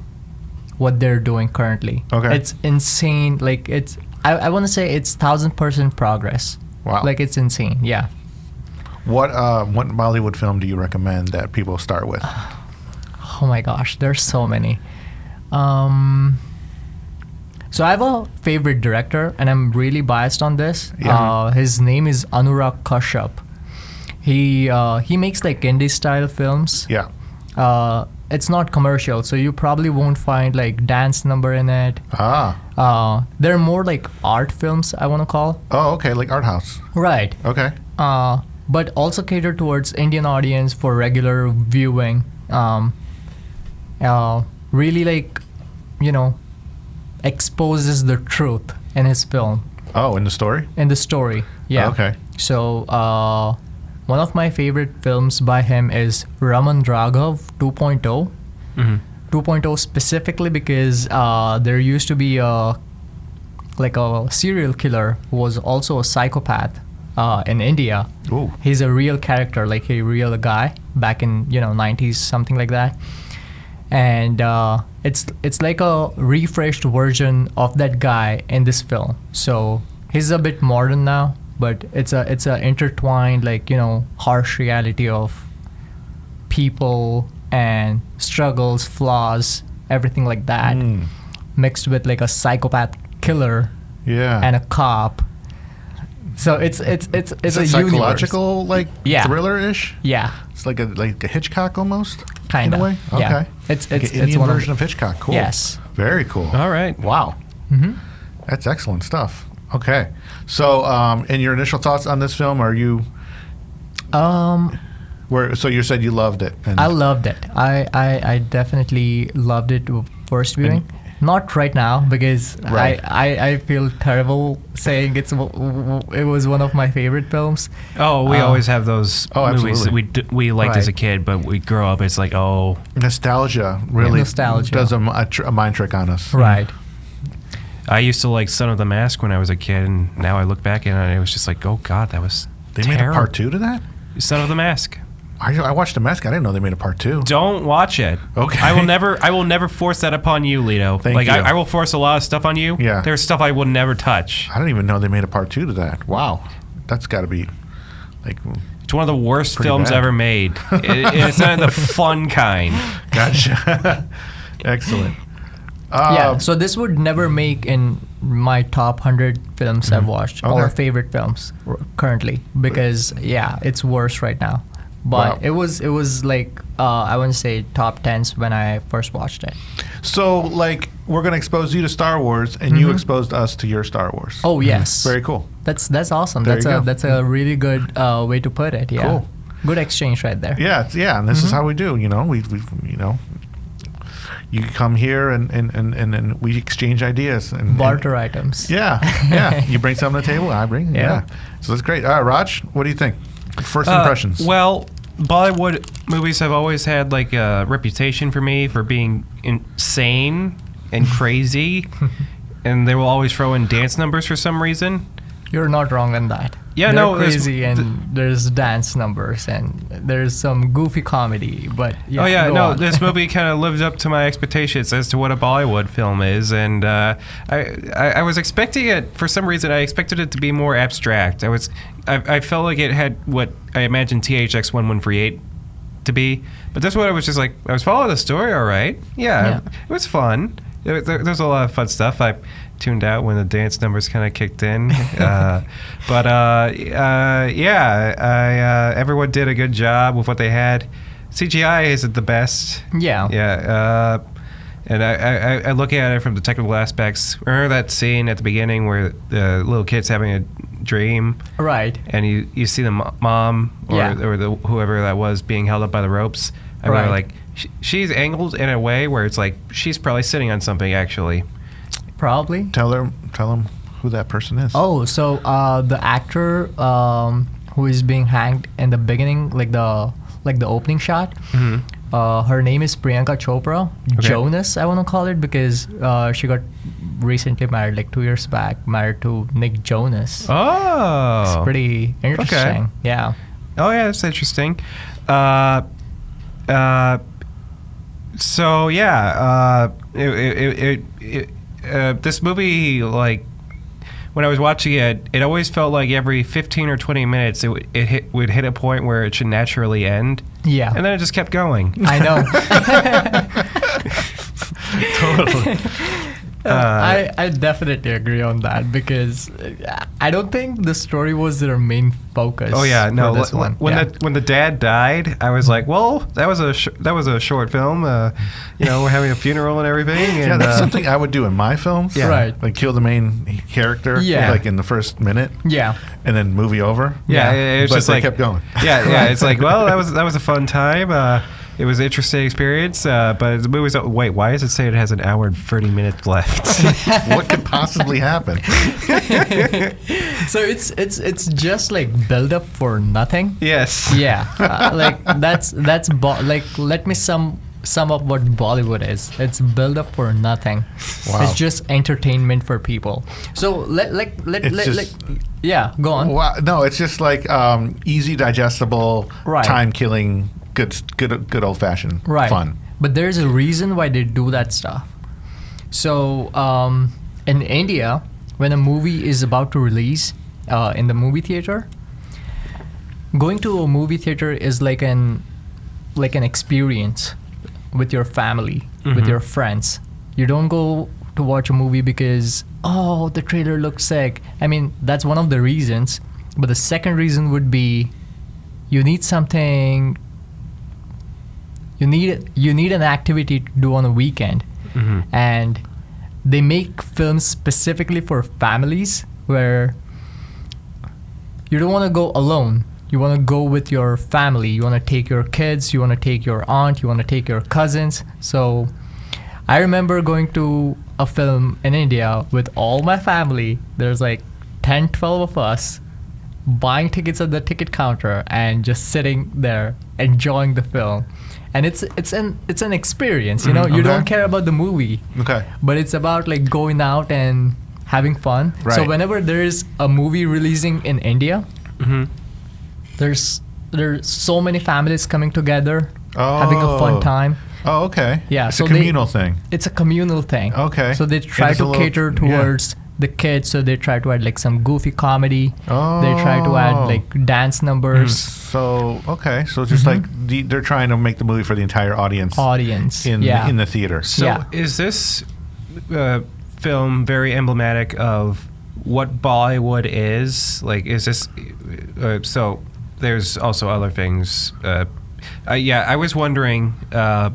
what they're doing currently. It's insane. Like it's I want to say it's 1000% progress. Wow. Like it's insane. Yeah. What Bollywood film do you recommend that people start with? Oh my gosh, there's so many. So I have a favorite director, and I'm really biased on this. His name is Anurag Kashyap. He makes like indie style films. It's not commercial, so you probably won't find like dance number in it. They're more like art films, I want to call. Oh, okay, like art house. Right. Okay. But also cater towards Indian audience for regular viewing. Really like, exposes the truth in his film. Oh, in the story? In the story, yeah. Okay. So, one of my favorite films by him is Raman Raghav 2.0. 2.0 specifically because there used to be a serial killer who was also a psychopath in India. Ooh. He's a real character, like a real guy back in 90s, something like that. And it's like a refreshed version of that guy in this film. So he's a bit modern now, but it's a intertwined harsh reality of people and struggles, flaws, everything like that, mixed with like a psychopath killer and a cop. So it's a psychological universe. Thriller-ish. Yeah, it's like a Hitchcock almost. Kind of. In a way. Okay. Yeah. It's an Indian version of Hitchcock. Cool. Yes. Very cool. All right. Wow. That's excellent stuff. Okay. So, and your initial thoughts on this film? Are you? So you said you loved it. I loved it. I definitely loved it first viewing. Not right now because I feel terrible saying it was one of my favorite films. Oh, we always have those movies that we liked as a kid, but we grow up, it's like, nostalgia really does a mind trick on us. Right. I used to like Son of the Mask when I was a kid, and now I look back and it was just like, oh God, that was terrible. Made a part 2 to that? Son of the Mask. I watched The Mask. I didn't know they made a part 2. Don't watch it. Okay. I will never force that upon you, Lito. Thank you. I will force a lot of stuff on you. Yeah. There's stuff I will never touch. I didn't even know they made a part 2 to that. Wow. That's got to be like... It's one of the worst films bad. ever made. It's not the fun kind. Gotcha. Excellent. So this would never make in my top 100 films I've watched or favorite films currently because it's worse right now. But it was like I wouldn't say top 10s when I first watched it. So like we're gonna expose you to Star Wars, and you exposed us to your Star Wars. Oh yes, very cool. That's awesome. That's a really good way to put it. Yeah, cool. Good exchange right there. Yeah, and this is how we do. We you come here and we exchange ideas and barter items. Yeah. You bring something to the table, I bring. Yeah. So that's great. All right, Raj, what do you think? First impressions. Well, Bollywood movies have always had like a reputation for me for being insane and crazy, and they will always throw in dance numbers for some reason. You're not wrong on that. Yeah, they're crazy, and there's dance numbers, and there's some goofy comedy. But this movie kind of lived up to my expectations as to what a Bollywood film is, and I was expecting it for some reason. I expected it to be more abstract. I felt like it had what I imagined THX 1138 to be, but this one I was just like I was following the story. All right, it was fun. There's a lot of fun stuff. I tuned out when the dance numbers kind of kicked in, everyone did a good job with what they had. CGI isn't the best. And I look at it from the technical aspects. Remember that scene at the beginning where the little kid's having a dream, right? And you see the mom or the whoever that was being held up by the ropes. I remember like she's angled in a way where it's like she's probably sitting on something actually. Probably. Tell him who that person is. Oh, so the actor who is being hanged in the beginning, like the opening shot. Her name is Priyanka Chopra. Okay. Jonas, I want to call it, because she got recently married, like 2 years back, married to Nick Jonas. Oh, It's pretty interesting. Okay. Yeah. Oh yeah, that's interesting. So yeah, this movie, like when I was watching it, it always felt like every 15 or 20 minutes would hit a point where it should naturally end. Yeah. And then it just kept going. I know. Totally. I definitely agree on that, because I don't think the story was their main focus. Oh yeah, no. for this one. When the dad died, I was like, well, that was a short film. We're having a funeral and everything. And, Yeah, that's something I would do in my films. Yeah. Right. Like kill the main character, Yeah. like in the first minute, Yeah. and then movie over. Yeah, it was But just they like kept going. Yeah. It's like, well, that was a fun time. It was an interesting experience. But the movie's wait, why does it say it has an hour and 30 minutes left? What could possibly happen? So it's just like build up for nothing. Yes. Yeah. Like let me sum up what Bollywood is. It's build up for nothing. Wow. It's just entertainment for people. So yeah, go on. Wow. No, it's just like easy, digestible, Right. time killing, good old fashioned Right. fun. But there's a reason why they do that stuff. So in India, when a movie is about to release in the movie theater, going to a movie theater is like an experience with your family, with your friends. You don't go to watch a movie because, oh, the trailer looks sick. I mean, that's one of the reasons. But the second reason would be you need something. You need an activity to do on a weekend. And they make films specifically for families where you don't want to go alone. You want to go with your family. You want to take your kids. You want to take your aunt. You want to take your cousins. So I remember going to a film in India with all my family. There's like 10, 12 of us buying tickets at the ticket counter and just sitting there enjoying the film. And it's an experience, you know. You don't care about the movie, but it's about like going out and having fun. Right. So whenever there is a movie releasing in India, there's so many families coming together, having a fun time. Oh, okay. Yeah, It's so a communal thing. It's a communal thing. Okay. So they try to cater towards the kids, so they try to add like some goofy comedy. They try to add like dance numbers. So so just like they're trying to make the movie for the entire audience in the theater. So is this film very emblematic of what Bollywood is? Like, is this so there's also other things. I was wondering how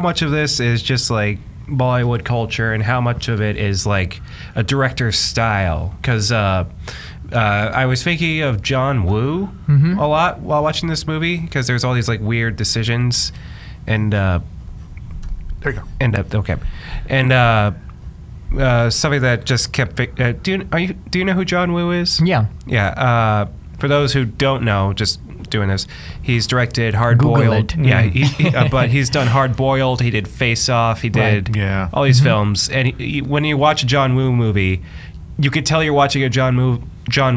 much of this is just like Bollywood culture and how much of it is like a director's style, because I was thinking of John Woo a lot while watching this movie, because there's all these like weird decisions and there you go. And something that just kept do you know who John Woo is? Yeah. For those who don't know, just doing this, he's directed Hard Google Boiled. it. Yeah, but he's done Hard Boiled. He did Face Off. He did all these films. And when you watch a John Woo movie, you could tell you're watching a John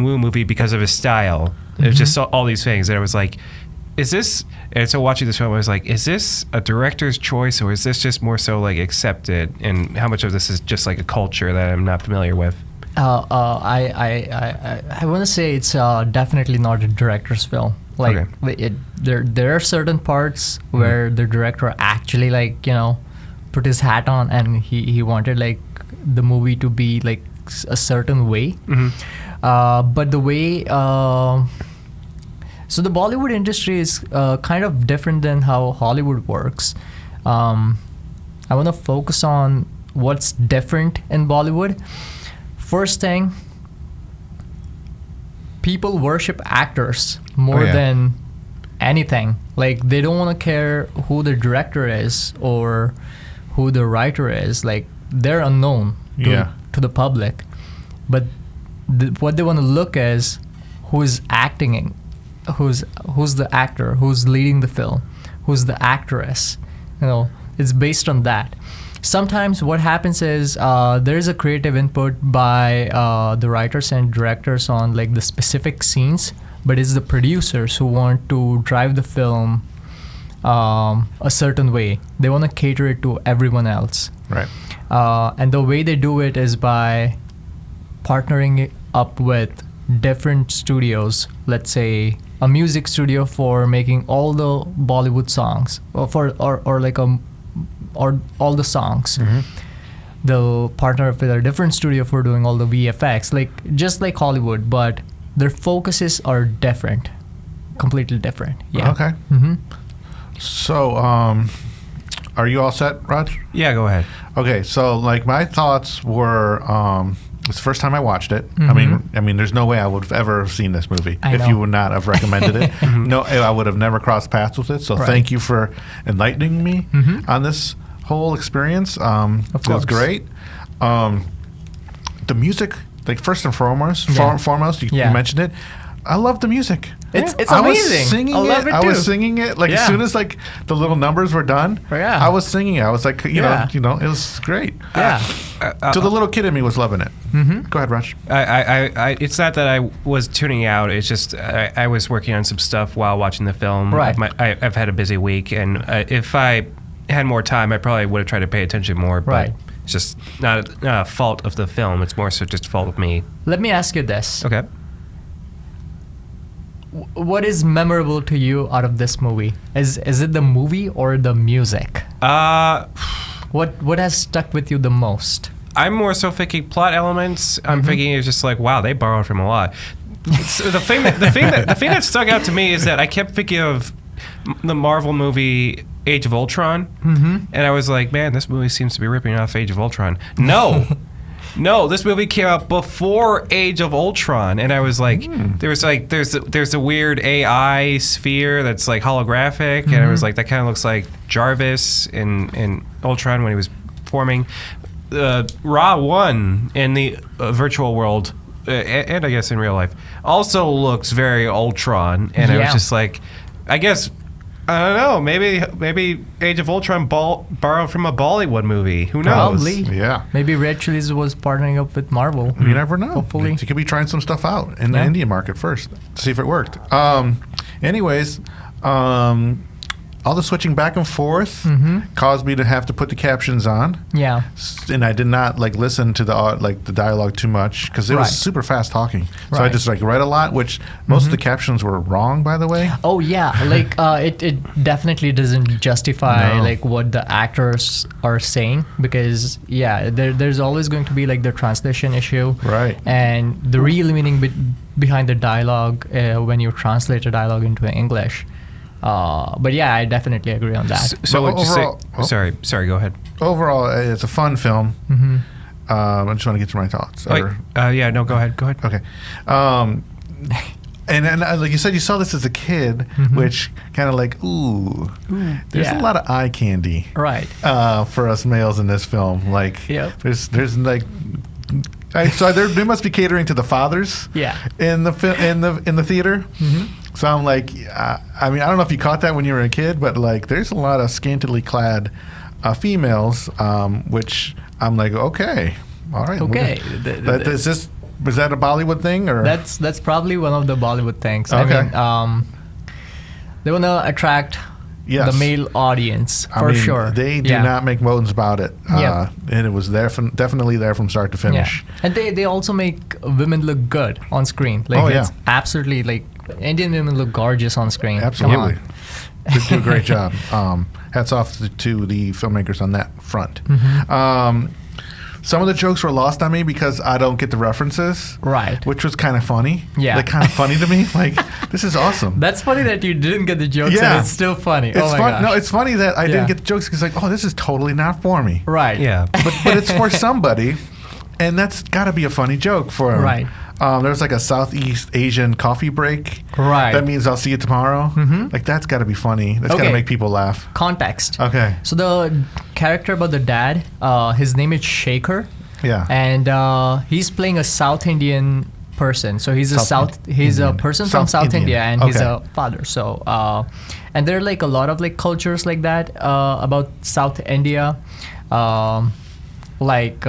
Woo movie because of his style. There's just all these things. And I was like, is this? And so watching this film, I was like, is this a director's choice, or is this just more so like accepted? And how much of this is just like a culture that I'm not familiar with? I want to say it's definitely not a director's film. Like there are certain parts where the director actually put his hat on and he wanted like the movie to be like a certain way. But the way so the Bollywood industry is kind of different than how Hollywood works. I want to focus on what's different in Bollywood. First thing, people worship actors more than anything. Like, they don't want to care who the director is or who the writer is. Like, they're unknown to the public. But what they want to look is who's acting, who's the actor, who's leading the film, who's the actress. It's based on that. Sometimes what happens is there is a creative input by the writers and directors on like the specific scenes, but it's the producers who want to drive the film a certain way. They want to cater it to everyone else. Right. And the way they do it is by partnering it up with different studios. Let's say a music studio for making all the Bollywood songs, or all the songs. Mm-hmm. They'll partner up with a different studio for doing all the VFX, just like Hollywood, but their focuses are different, completely different. Yeah. Okay. Mm-hmm. So, are you all set, Raj? Yeah, go ahead. Okay, so like my thoughts were, it's the first time I watched it. Mm-hmm. I mean, there's no way I would have ever seen this movie I if know. you would not have recommended it. No, I would have never crossed paths with it. So Right. thank you for enlightening me Mm-hmm. on this whole experience. It was course. great. The music, like first and foremost, Yeah. you Yeah. mentioned it. I love the music. It's I amazing. was singing I love it I was too. singing it like as Yeah. soon as like the little numbers were done. Yeah. I was singing it. I was like, you Yeah. know, it was great. Yeah. So the little kid in me was loving it. Mm-hmm. Go ahead, Raj. I it's not that I was tuning out. It's just I was working on some stuff while watching the film. Right. I've had a busy week, and if I had more time, I probably would have tried to pay attention more. But Right. it's just not a fault of the film. It's more so just a fault of me. Let me ask you this. Okay. What is memorable to you out of this movie? Is it the movie or the music? What has stuck with you the most? I'm more so thinking plot elements. I'm thinking it's just like, wow, they borrowed from a lot. So the thing that stuck out to me is that I kept thinking of the Marvel movie Age of Ultron, and I was like, man, this movie seems to be ripping off Age of Ultron. No, this movie came out before Age of Ultron, and I was like, there's a weird AI sphere that's like holographic, and I was like, that kind of looks like Jarvis in Ultron when he was forming. Ra 1 in the virtual world, and I guess in real life, also looks very Ultron, and I was just like, I guess, I don't know, maybe Age of Ultron borrowed from a Bollywood movie. Who knows? Probably. Yeah. Maybe Red Chillies was partnering up with Marvel. You never know. Hopefully. You could be trying some stuff out in the Yeah. Indian market first to see if it worked. Anyways, all the switching back and forth caused me to have to put the captions on. Yeah. And I did not like listen to the dialogue too much because it was Right. super fast talking. So I Right. just like read a lot, which most of the captions were wrong, by the way. Oh yeah, like it definitely doesn't justify No. like what the actors are saying, because there's always going to be like the translation issue, Right. and the real meaning behind the dialogue when you translate a dialogue into English. But yeah, I definitely agree on that. So But would you say? overall- Sorry. Go ahead. Overall, it's a fun film. Mm-hmm. I just want to get to my thoughts. Wait, no, go ahead. Go ahead. Okay. And like you said, you saw this as a kid, which kind of like, ooh, there's yeah. a lot of eye candy Right. for us males in this film. Like, Yep. there's like, so they must be catering to the fathers. Yeah. In the theater. So I'm like, I mean, I don't know if you caught that when you were a kid, but like, there's a lot of scantily clad females, which I'm like, okay, all right. Okay. Was that a Bollywood thing, or That's probably one of the Bollywood things. Okay. I mean, they want to attract Yes. the male audience I for mean, sure. They do not make bones about it. Yeah. And it was definitely there from start to finish. Yeah. And they also make women look good on screen. Like, Oh, yeah. it's absolutely like Indian women look gorgeous on screen. Come Absolutely. on. They do a great job. Hats off to the filmmakers on that front. Some of the jokes were lost on me because I don't get the references. Right. Which was kind of funny. Yeah. Like, kind of funny to me. Like, this is awesome. That's funny that you didn't get the jokes Yeah. and it's still funny. It's oh my fun. gosh. No, it's funny that I Yeah. didn't get the jokes because, like, oh, this is totally not for me. Right. Yeah. But it's for somebody, and that's got to be a funny joke for 'em. Right. There's like a Southeast Asian coffee break. Right. That means I'll see you tomorrow. Like, that's got to be funny. That's got to Okay. make people laugh. Context. Okay. So the character about the dad, his name is Shaker. Yeah. And he's playing a South Indian person. So he's he's a person from South India, and he's a father. So and there are like a lot of like cultures like that about South India, like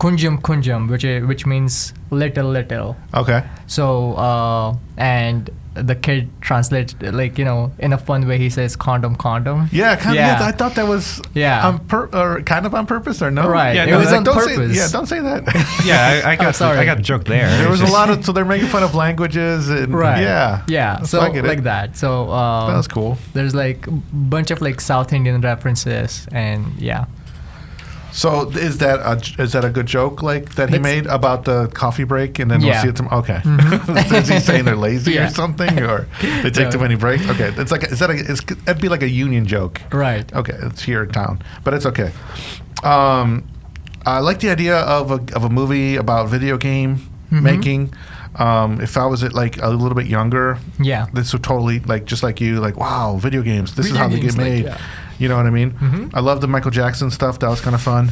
kunjam, which means little. Okay. So and the kid translates, like, you know, in a fun way, he says condom. Yeah, kind of. Yeah. I thought that was or kind of on purpose, or no? Right. Yeah, it was on purpose. Don't say that. Yeah, I got I got a joke there. There was a lot of, so they're making fun of languages and Yeah. So like that. So that was cool. There's like a bunch of like South Indian references, and yeah. So is that a good joke, like, that he made about the coffee break, and then we'll see it tomorrow? Okay. Mm-hmm. Is he saying they're lazy or something, or they take too many breaks? Okay, it's like it'd be like a union joke, right? Okay, it's here in town, but it's okay. I like the idea of a movie about video game making. If I was like a little bit younger, this would totally, like, just like you, like, wow, video games. This is how they get made. Like, you know what I mean? Mm-hmm. I love the Michael Jackson stuff. That was kind of fun.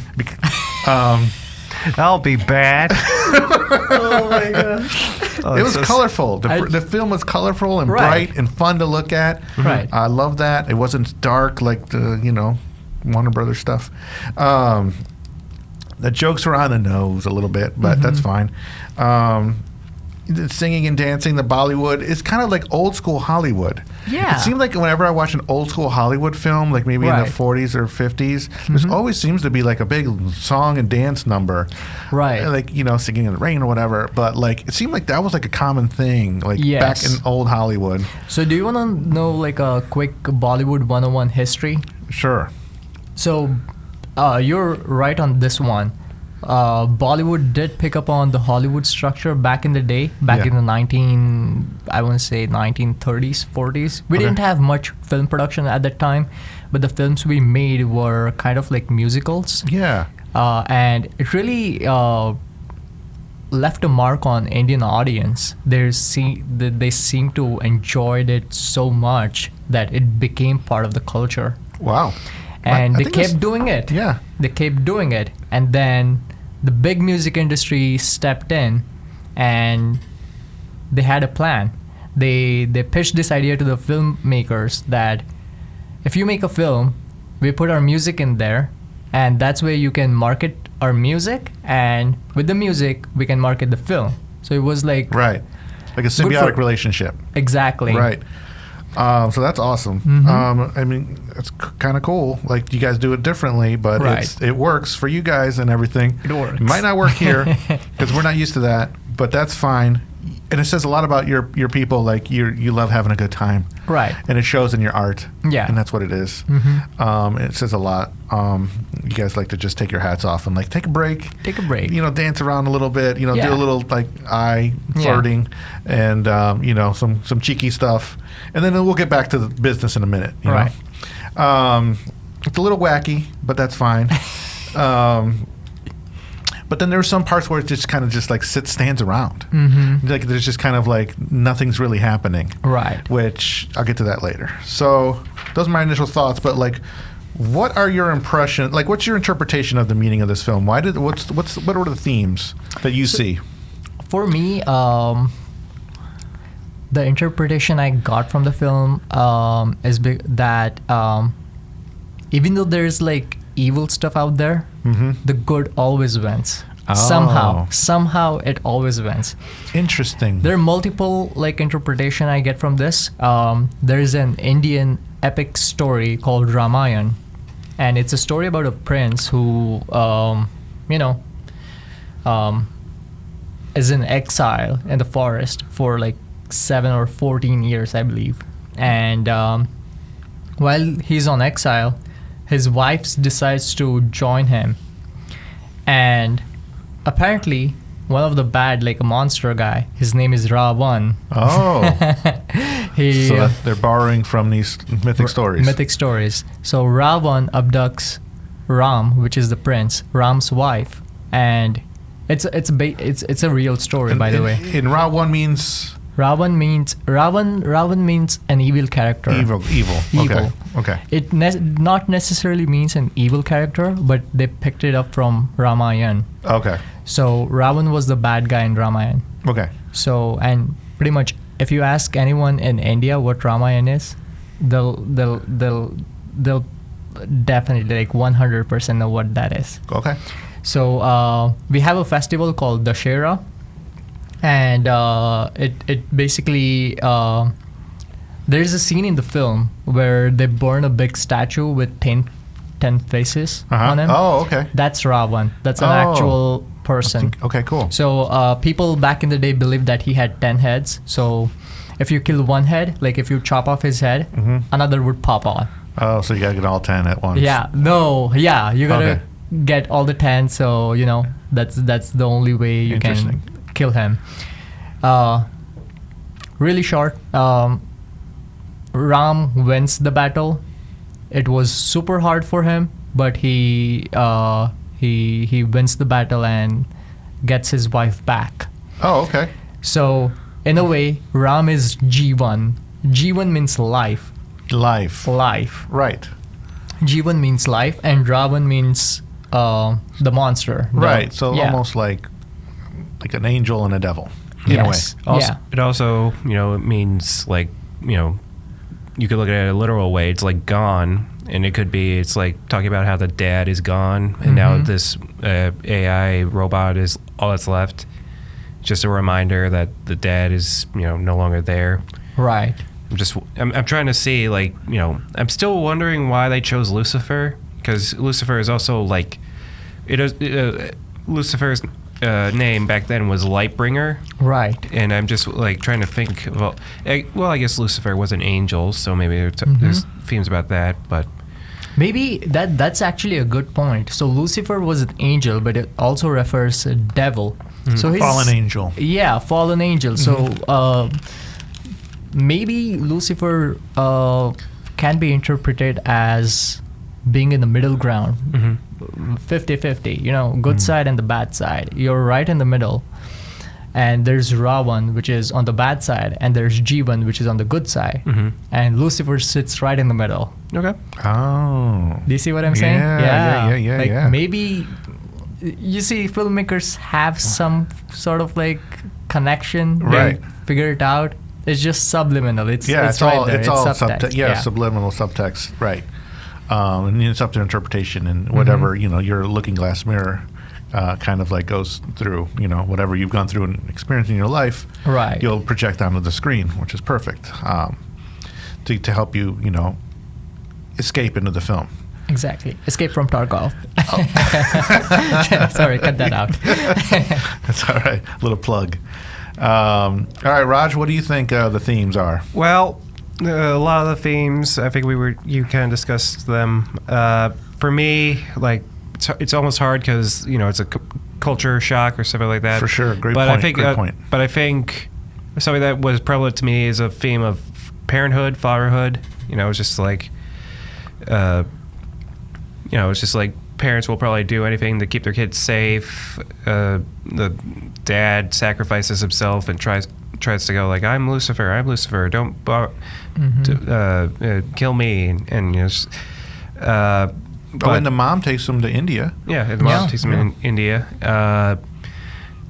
I'll be bad. Oh my god! It was colorful. The film was colorful and bright and fun to look at. Right. I love that. It wasn't dark like the Warner Brothers stuff. The jokes were on the nose a little bit, but that's fine. The singing and dancing, the Bollywood, is kind of like old school Hollywood. Yeah. It seems like whenever I watch an old school Hollywood film, like maybe in the 40s or 50s, there always seems to be like a big song and dance number. Right. Like, singing in the rain or whatever. But like, it seemed like that was like a common thing, like back in old Hollywood. So do you want to know like a quick Bollywood 101 history? Sure. So you're right on this one. Bollywood did pick up on the Hollywood structure back in the day, in the 1930s, 40s. We didn't have much film production at that time, but the films we made were kind of like musicals. Yeah. And it really left a mark on Indian audience. They seem to enjoyed it so much that it became part of the culture. Wow. And they kept doing it. Yeah. They kept doing it. And then the big music industry stepped in, and they had a plan. They pitched this idea to the filmmakers that if you make a film, we put our music in there, and that's where you can market our music, and with the music, we can market the film. So it was like... Right. Like a symbiotic relationship. Exactly. Right. So that's awesome. Mm-hmm. I mean, it's kind of cool. Like, you guys do it differently, but it works for you guys and everything. It works. It might not work here because we're not used to that, but that's fine. And it says a lot about your people. Like, you love having a good time, right? And it shows in your art. Yeah, and that's what it is. It says a lot. You guys like to just take your hats off and like take a break. Dance around a little bit. Do a little like eye flirting, and some cheeky stuff, and then we'll get back to the business in a minute. You know? It's a little wacky, but that's fine. But then there's some parts where it just kind of just like stands around. Like, there's just kind of like nothing's really happening. Right. Which I'll get to that later. So those are my initial thoughts. But like, what are your impressions? Like, what's your interpretation of the meaning of this film? What are the themes that you see? For me, the interpretation I got from the film is that even though there's like evil stuff out there, the good always wins. Somehow it always wins. Interesting. There are multiple like interpretation I get from this. There's an Indian epic story called Ramayana, and it's a story about a prince who is in exile in the forest for like 7 or 14 years, I believe. And while he's on exile, his wife decides to join him, and apparently one of the bad, like a monster guy, his name is Ravan. So they're borrowing from these mythic stories. So Ravan abducts Ram, which is the prince, Ram's wife, and it's a real story, by the way. And Ravan means... Ravan means an evil character. Evil. Okay. It not necessarily means an evil character, but they picked it up from Ramayana. Okay. So Ravan was the bad guy in Ramayana. Okay. So, and pretty much, if you ask anyone in India what Ramayana is, they'll definitely like 100% know what that is. Okay. So we have a festival called Dashera, and it basically there's a scene in the film where they burn a big statue with 10 faces on him. Oh, okay. That's Ravan. That's an actual person. Okay, cool. So people back in the day believed that he had 10 heads. So if you kill one head, like if you chop off his head, another would pop on. Oh, so you gotta get all 10 at once. Yeah. No. Yeah. You gotta get all the 10. So that's the only way you can kill him. Really short. Ram wins the battle. It was super hard for him, but he wins the battle and gets his wife back. Oh, okay. So in a way, Ram is G1. G1 means life. Life. Right. G1 means life, and Ravan means the monster. Right. So almost like an angel and a devil. In a way. It also, it means like, you could look at it a literal way. It's like gone, and it's like talking about how the dad is gone, and now this AI robot is all that's left. Just a reminder that the dad is, no longer there. Right. I'm trying to see, like, I'm still wondering why they chose Lucifer, because Lucifer is also like, Lucifer's name back then was Lightbringer. Right. And I'm just like trying to think of, I guess Lucifer was an angel, so maybe there's themes about that, but maybe that's actually a good point. So Lucifer was an angel, but it also refers to devil. So fallen angel. Yeah, fallen angel. So maybe Lucifer can be interpreted as being in the middle ground. 50-50, good side and the bad side. You're right in the middle. And there's Ravan, which is on the bad side, and there's Jivan, which is on the good side. And Lucifer sits right in the middle. Okay. Oh. Do you see what I'm saying? Yeah. Maybe, you see, filmmakers have some sort of like connection. Right. They figure it out. It's just subliminal. It's right all there. It's all subtext. Subliminal subtext. Right. And it's up to interpretation, and whatever your looking glass mirror kind of like goes through, whatever you've gone through and experienced in your life, right? You'll project onto the screen, which is perfect to help you, escape into the film. Exactly. Escape from Tarkov. Oh. Sorry, cut that out. That's all right. Little plug. All right, Raj, what do you think the themes are? Well, a lot of the themes, I think you kind of discussed them. For me, like, it's almost hard because, it's a culture shock or something like that. For sure. Great point. But I think something that was prevalent to me is a theme of parenthood, fatherhood. It's just like, it's just like parents will probably do anything to keep their kids safe. The dad sacrifices himself and tries to go like, I'm Lucifer, don't kill me, and and the mom takes him to India. Yeah, the mom takes him in India.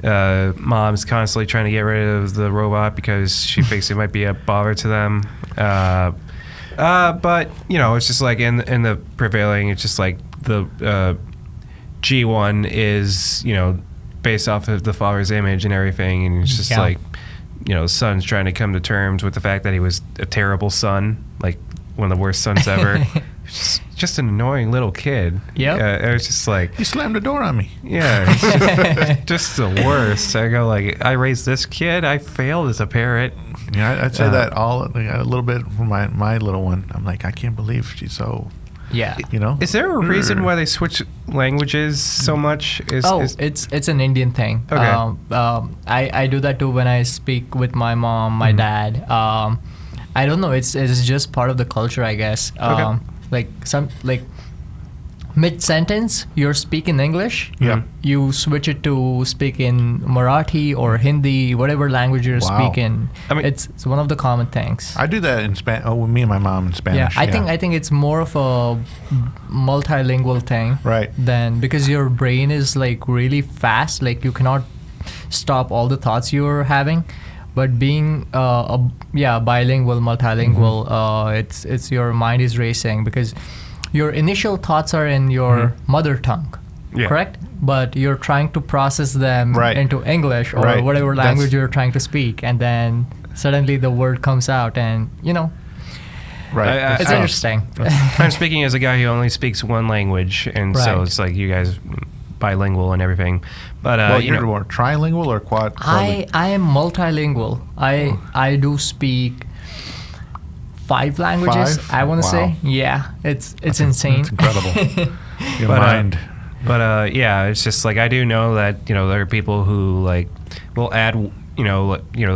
Mom's constantly trying to get rid of the robot because she thinks it might be a bother to them. But it's just like in the prevailing, it's just like the G1 is based off of the father's image and everything, and it's just like the son's trying to come to terms with the fact that he was a terrible son, like one of the worst sons ever. just an annoying little kid. Yeah, it was just like, he slammed the door on me. Yeah, just the worst. I go like, I raised this kid. I failed as a parent. Yeah, I'd say that a little bit for my little one. I'm like, I can't believe she's so. Yeah. Is there a reason why they switch languages so much? It's an Indian thing. Okay. I do that too when I speak with my mom, my dad. I don't know. It's just part of the culture, I guess. Okay. Like mid-sentence, you're speaking English. Yeah. You switch it to speak in Marathi or Hindi, whatever language you're speaking. I mean, it's one of the common things. I do that in Spanish. Oh, with me and my mom in Spanish. Yeah, I think it's more of a multilingual thing. Right. Because your brain is like really fast. Like you cannot stop all the thoughts you're having. But being bilingual, multilingual, it's your mind is racing because your initial thoughts are in your mother tongue, correct? But you're trying to process them into English or whatever language you're trying to speak, and then suddenly the word comes out, and it's interesting. I'm speaking as a guy who only speaks one language, and so it's like you guys bilingual and everything. But you're more trilingual or quad? I am multilingual. I do speak 5 languages. 5? I want to say, it's insane. It's incredible. Your mind. But it's just like I do know that there are people who like will add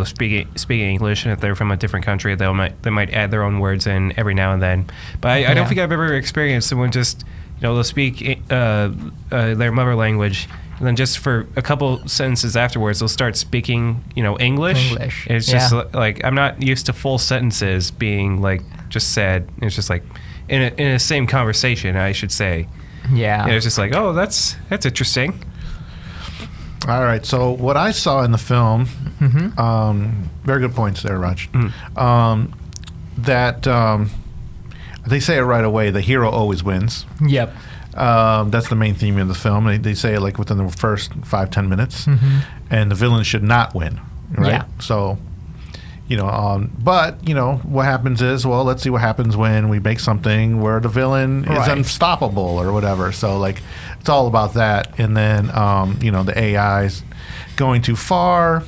speaking English, and if they're from a different country, they might add their own words in every now and then. But I don't think I've ever experienced someone just they'll speak their mother language, and then just for a couple sentences afterwards, they'll start speaking English. It's just like I'm not used to full sentences being like just said. It's just like in a same conversation, I should say. Yeah. It's just like, oh, that's interesting. All right. So what I saw in the film, very good points there, Raj. They say it right away. The hero always wins. Yep. That's the main theme of the film. They say it like within the first 5-10 minutes, and the villain should not win. Right. Yeah. So, but what happens is, well, let's see what happens when we make something where the villain is unstoppable or whatever. So like, it's all about that. And then the AI's going too far.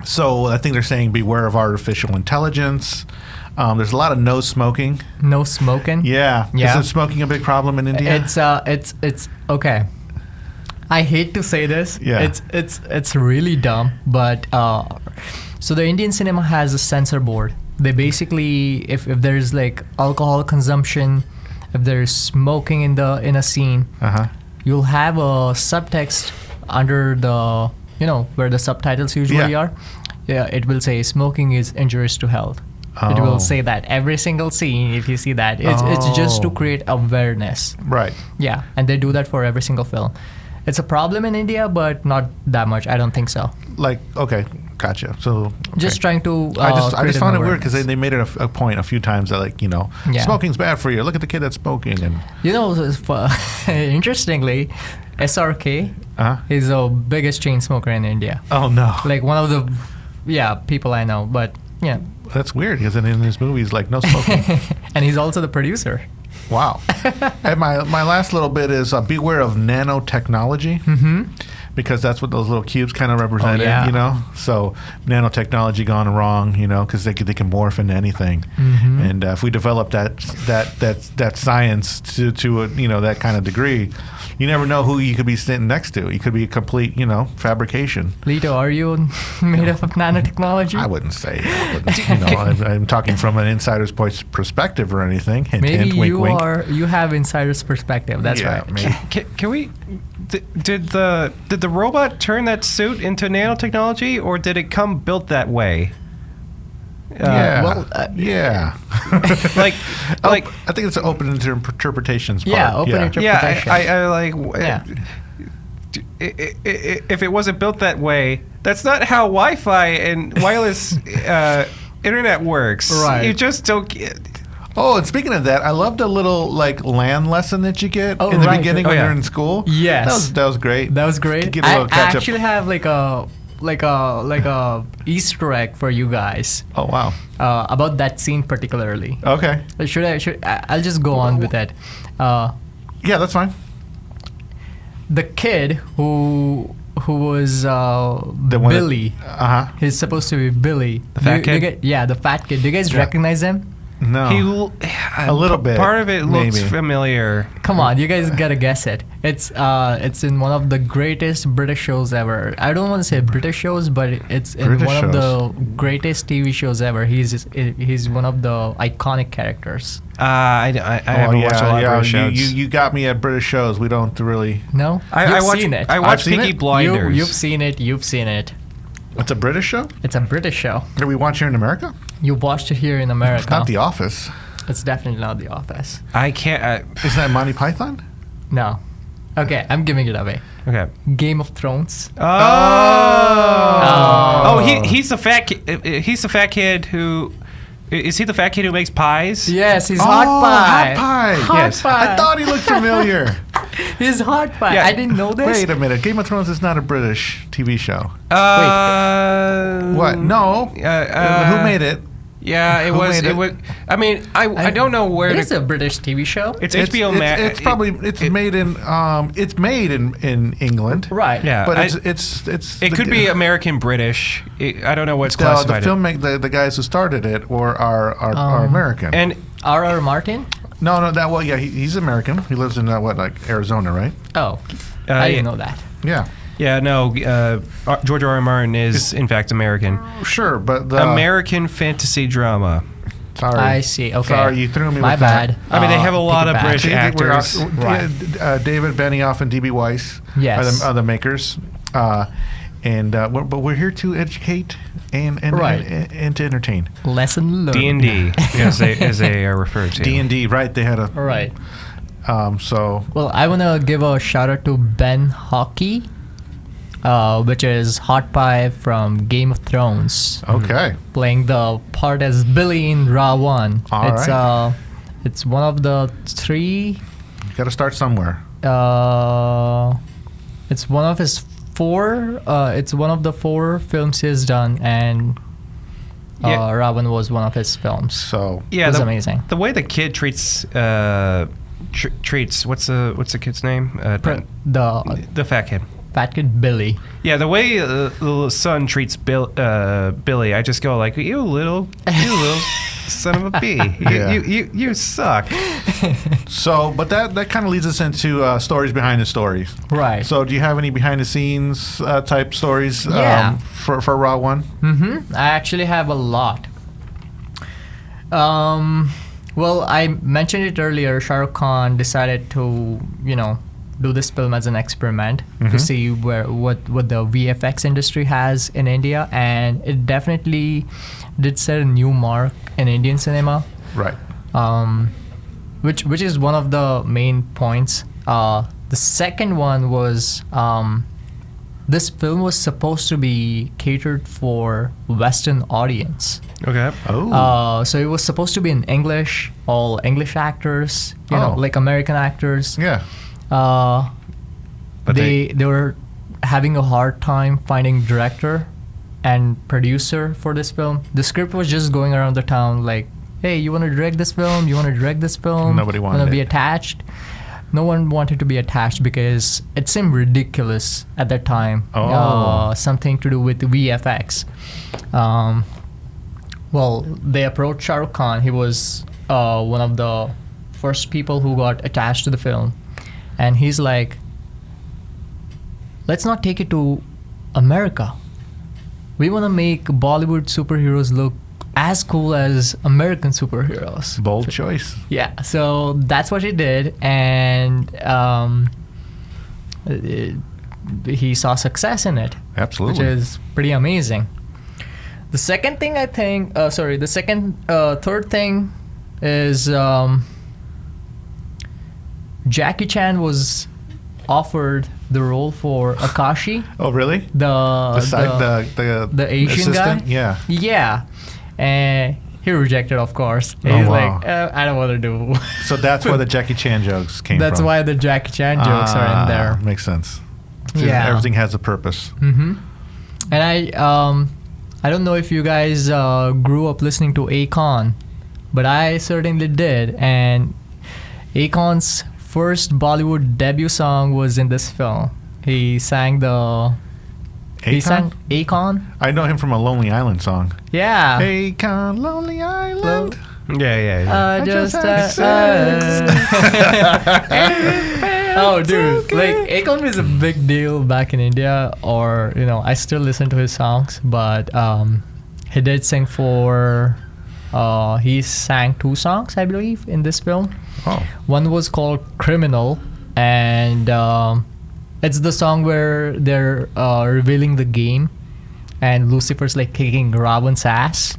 So I think they're saying beware of artificial intelligence. There's a lot of no smoking. No smoking? Yeah. Is smoking a big problem in India? It's okay. I hate to say this. Yeah. It's really dumb, but so the Indian cinema has a censor board. They basically, if there's like alcohol consumption, if there's smoking in a scene, you'll have a subtext under the where the subtitles usually are. Yeah, it will say smoking is injurious to health. It will say that every single scene. If you see that, it's just to create awareness. Right. Yeah, and they do that for every single film. It's a problem in India, but not that much. I don't think so. Like, okay, gotcha. So just trying to. I just found it weird because they made it a point a few times that smoking's bad for you. Look at the kid that's smoking, and interestingly, SRK is the biggest chain smoker in India. Oh no! Like one of the people I know, but yeah. That's weird because in his movies, like no smoking. And he's also the producer. Wow. And my last little bit is beware of nanotechnology. Because that's what those little cubes kind of represented, So nanotechnology gone wrong, because they can morph into anything. And if we develop that science to that kind of degree, you never know who you could be sitting next to. You could be a complete, fabrication. Lito, are you made up of nanotechnology? I wouldn't say. I'm talking from an insider's perspective or anything. Hint, maybe hint, wink, wink. You have insider's perspective. That's right. Maybe. Can we? Did the robot turn that suit into nanotechnology, or did it come built that way? Yeah. like I think it's an open interpretations part. Yeah, open interpretation. I like. Yeah. If it wasn't built that way, that's not how Wi-Fi and wireless internet works. Right. You just don't get. Oh, and speaking of that, I loved the little land lesson that you get in the beginning when you're in school. Yes, that was great. That was great. I actually have like a Easter egg for you guys. Oh wow! About that scene particularly. Okay. I'll just go on with that. Yeah, that's fine. The kid who was Billy. He's supposed to be Billy. The fat kid. The fat kid. Do you guys recognize him? No. A little bit. Part of it looks familiar. Come on, you guys gotta guess it. It's in one of the greatest British shows ever. I don't want to say British shows, but it's in British one shows. Of the greatest TV shows ever. He's one of the iconic characters. I haven't watched a lot of British shows. You got me at British shows. We don't really. No, I've seen it. I watched Peaky Blinders. You've seen it. You've seen it. It's a British show? It's a British show. Did we watch here in America? You watched it here in America. It's not The Office. It's definitely not The Office. I can't. Isn't that Monty Python? No. Okay, I'm giving it away. Okay. Game of Thrones. He's the fat kid. He's the fat kid who. Is he the fat kid who makes pies? Yes, he's Hot Pie. Hot Pie. Yes. I thought he looked familiar. He's Hot Pie. Yeah. I didn't know this. Wait a minute. Game of Thrones is not a British TV show. What? Wait. No. Who made it? Yeah, it Who was. made It was. I mean, I don't know where It to. is a British TV show. It's HBO Max. It's probably made in England. Right. Yeah, But I- it could be American British. I don't know what's the classified. the guys who started it are American. And R.R. Martin? no, he's American. He lives in Arizona, right? Oh, I didn't know that. Yeah. yeah, no. George R.R. Martin is in fact American. Sure, but the American fantasy drama. Sorry. I see. Okay. Sorry, you threw me. My with bad. That. I mean, they have a lot take it of back. British actors. Right. David Benioff and D.B. Weiss Yes. are the makers. But we're here to educate and Right. and to entertain. Lesson learned. D&D, as they are referred to. D&D, right? They had a All right. so Well, I want to give a shout out to Ben Hockey, which is Hot Pie from Game of Thrones, okay. playing the part as Billy in Raw 1. All right. It's one of the three. You got to start somewhere. It's one of his four. It's one of the 4 films he's done, and Yeah. Ravan was one of his films. So Yeah, It was the, amazing. The way the kid treats what's the kid's name? The fat kid. Fat Kid Billy. Yeah, the way the son treats Billy, I just go like, you little son of a bee. Yeah. You suck. So, but that kind of leads us into stories behind the stories. Right. So, do you have any behind the scenes type stories Yeah. for Raw 1? Mm-hmm. I actually have a lot. Well, I mentioned it earlier. Shah Rukh Khan decided to, do this film as an experiment to see what the VFX industry has in India, and it definitely did set a new mark in Indian cinema. Right. Which is one of the main points. The second one was this film was supposed to be catered for Western audience. Okay. Oh. So it was supposed to be in English, all English actors, like American actors. Yeah. But they were having a hard time finding director and producer for this film. The script was just going around the town like, hey, you want to direct this film? You want to direct this film? Nobody wanted Want to be it. attached? No one wanted to be attached because it seemed ridiculous at that time. Oh. Something to do with VFX. Well, they approached Shah Rukh Khan. He was one of the first people who got attached to the film. And he's like, let's not take it to America. We want to make Bollywood superheroes look as cool as American superheroes. Bold choice. Yeah, so that's what he did, and he saw success in it. Absolutely. Which is pretty amazing. The second thing I think, third thing is Jackie Chan was offered the role for Akashi, Oh, really? the Asian guy. assistant? Yeah. Yeah, and he rejected, of course. Oh, He's wow. like, I don't want to do. So that's where the Jackie Chan jokes came from. That's why the Jackie Chan jokes are in there. Makes sense. Yeah. Everything has a purpose. Mm-hmm. And I don't know if you guys grew up listening to Akon, but I certainly did. And Akon's first Bollywood debut song was in this film. He sang Akon? I know him from a Lonely Island song. Yeah. Akon, Lonely Island. Yeah. I just had Oh, dude! Like Akon was a big deal back in India, or I still listen to his songs. But he did sing for. He sang 2 songs, I believe, in this film. Oh. One was called "Criminal," and it's the song where they're revealing the game, and Lucifer's like kicking Ravan's ass,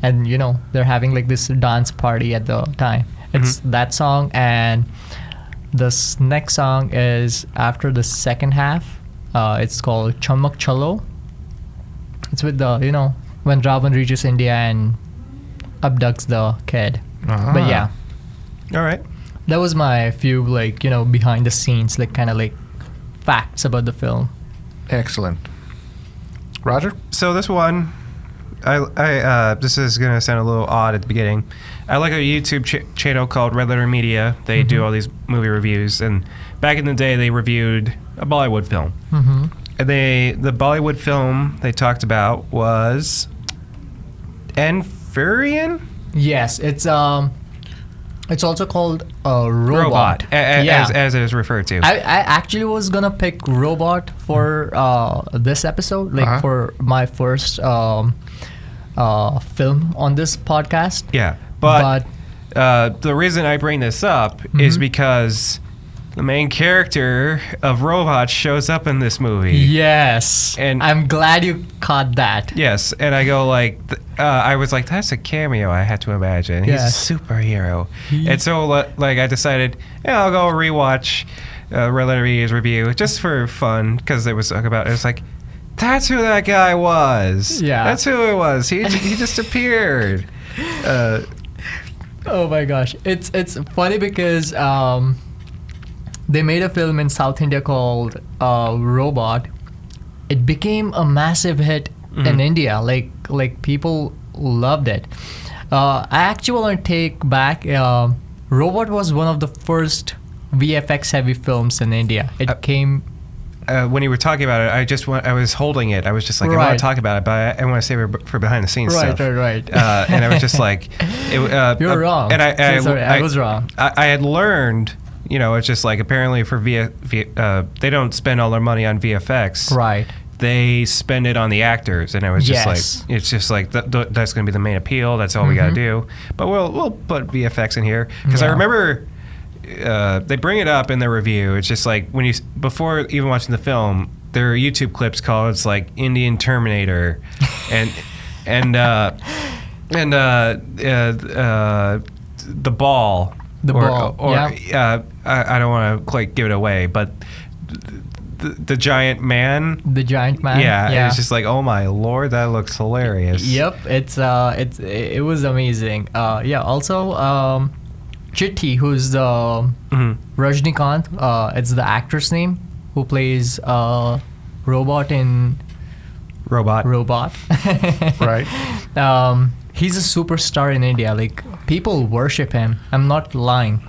and they're having like this dance party at the time. It's that song, and This next song is after the second half. It's called Chamak Chalo. It's with the, when Ravan reaches India and abducts the kid. But yeah. All right. That was my few, behind the scenes, kind of facts about the film. Excellent. Roger? So this one, this is going to sound a little odd at the beginning. I like a YouTube channel called Red Letter Media. They do all these movie reviews, and back in the day, they reviewed a Bollywood film. And the Bollywood film they talked about was Enfurian? Yes, it's also called Robot. As it is referred to. I actually was gonna pick Robot for this episode, for my first film on this podcast. Yeah, but the reason I bring this up is because the main character of Robot shows up in this movie. Yes, and I'm glad you caught that. Yes, and I go I was like, that's a cameo, I had to imagine. He's a superhero. And so, I decided, I'll go rewatch Red Letter Media's review just for fun, because it was like, that's who that guy was. Yeah. That's who it was. He just appeared. Oh my gosh. It's funny because they made a film in South India called Robot. It became a massive hit in India. Like people loved it. I actually want to take back. Robot was one of the first VFX heavy films in India. It came. When you were talking about it, I was holding it. I was just like, I want to talk about it, but I want to save it for behind the scenes stuff. Right. And I was just like, you're wrong. And I was wrong. I had learned. It's just like apparently for they don't spend all their money on VFX. Right. They spend it on the actors, and I was just like, it's just like that's going to be the main appeal. That's all we got to do. But we'll put VFX in here because I remember they bring it up in their review. It's just like before even watching the film, there are YouTube clips called it's like Indian Terminator, and the ball. I don't want to quite give it away, but the giant man. The giant man. Yeah. It's just like, oh my lord, that looks hilarious. Yep, it was amazing. Also, Chitti, who's the Rajnikant. It's the actor's name who plays Robot in Robot. Right. He's a superstar in India. People worship him. I'm not lying.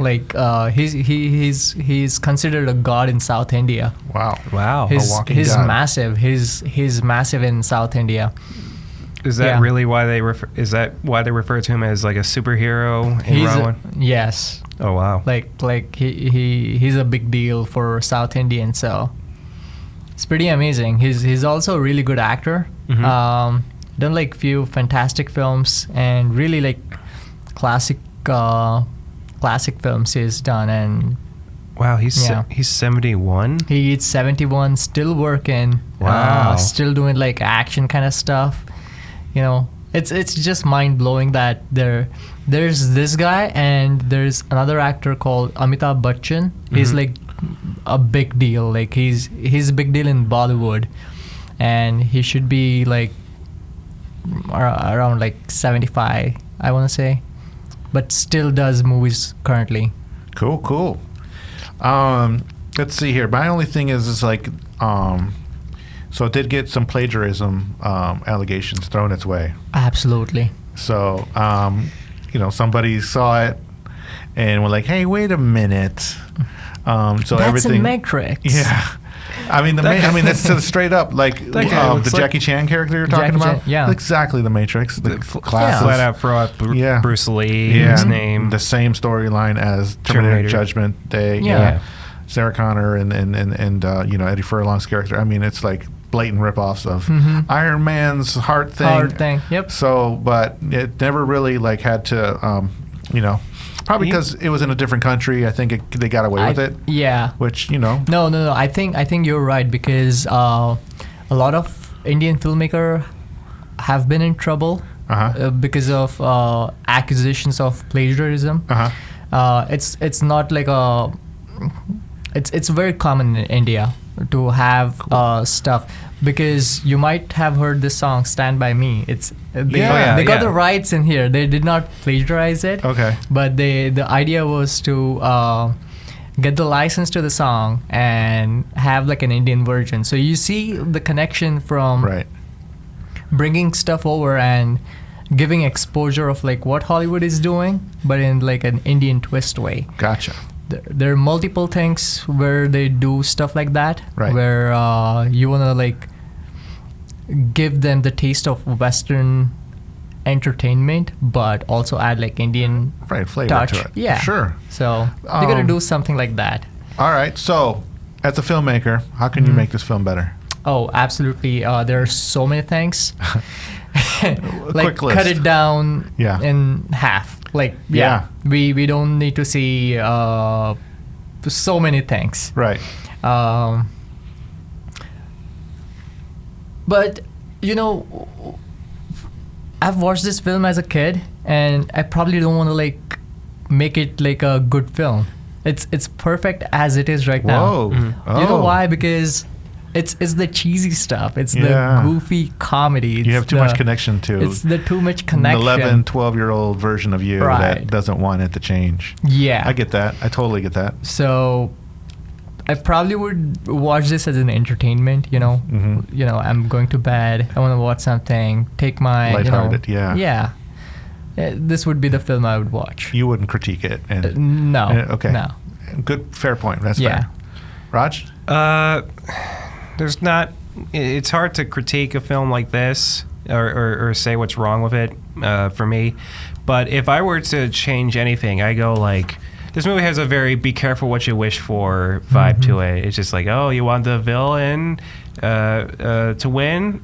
He's considered a god in South India. Wow. He's massive. He's massive in South India. Is that really why they refer to him as like a superhero in Rowan? Yes. Oh wow. He's a big deal for South Indians, so it's pretty amazing. He's also a really good actor. Done few fantastic films and really classic films he's done. And wow, he's 71. He's 71, still working. Wow. Still doing action kind of stuff. It's just mind blowing that there's this guy and there's another actor called Amitabh Bachchan. He's a big deal. He's a big deal in Bollywood, and he should be around 75, I want to say, but still does movies currently. Cool. Let's see here. My only thing is so it did get some plagiarism allegations thrown its way. Absolutely. So somebody saw it and were like, hey, wait a minute. So that's everything. A Matrix. Yeah. That's straight up the Jackie Chan character you're talking about. Yeah, exactly the Matrix. The classic, flat out fraud. Bruce Lee. His name. The same storyline as Terminator Judgment Day. Yeah. Sarah Connor and Eddie Furlong's character. It's blatant ripoffs of Iron Man's heart thing. Yep. So, but it never really had to Probably because it was in a different country. I think they got away with it. Yeah. Which, No. I think you're right because a lot of Indian filmmakers have been in trouble because of accusations of plagiarism. It's not it's very common in India to have stuff, because you might have heard this song "Stand by Me." They got the rights in here. They did not plagiarize it. Okay. But the idea was to get the license to the song and have like an Indian version. So you see the connection from bringing stuff over and giving exposure of like what Hollywood is doing, but in like an Indian twist way. Gotcha. There are multiple things where they do stuff like that, where you want to like give them the taste of Western entertainment, but also add like Indian flavor touch to it. Yeah, sure. So they're gonna do something like that. All right. So, as a filmmaker, how can you make this film better? Oh, absolutely. There are so many things. Like quick list. Cut it down in half. Like we don't need to see so many things. Right. But you know, I've watched this film as a kid, and I probably don't want to like make it like a good film. It's perfect as it is right now. Oh. You know why? Because it's the cheesy stuff. It's the goofy comedy. You have too much connection to. It's the too much connection. 11, 12-year-old version of you that doesn't want it to change. Yeah. I get that. I totally get that. So I probably would watch this as an entertainment, you know. You know, I'm going to bed. I want to watch something. Take my lighthearted, Yeah. This would be the film I would watch. You wouldn't critique it. No. Okay. No. Good, fair point. That's fair. Raj? There's not. It's hard to critique a film like this or say what's wrong with it for me. But if I were to change anything, I go like, this movie has a very be careful what you wish for vibe to it. It's just like, oh, you want the villain to win?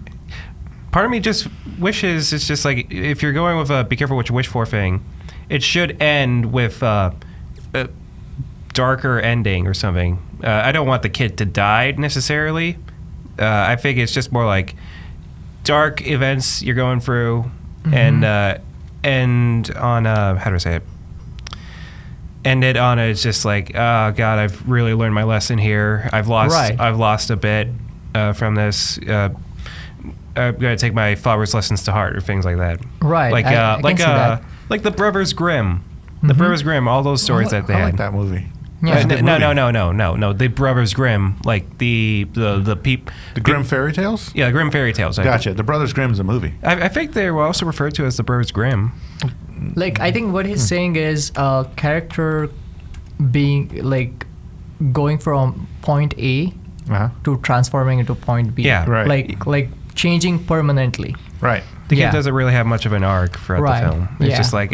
Part of me just wishes it's just like, if you're going with a be careful what you wish for thing, it should end with a darker ending or something. I don't want the kid to die necessarily. I think it's just more like dark events you're going through, and on how do I say it? End it on it's just like, oh God, I've really learned my lesson here. I've lost a bit from this. I'm gonna take my father's lessons to heart, or things like that. Right. Like the Brothers Grimm. The Brothers Grimm, all those stories that they had. I like that movie. Yeah. No. The Brothers Grimm, like the Grimm fairy tales. Yeah, the Grimm fairy tales. Gotcha. The Brothers Grimm's a movie. I think they were also referred to as the Brothers Grimm. Like, I think what he's saying is a character being like going from point A to transforming into point B. Yeah, right. Like changing permanently. Right. The kid doesn't really have much of an arc throughout the film. It's just like,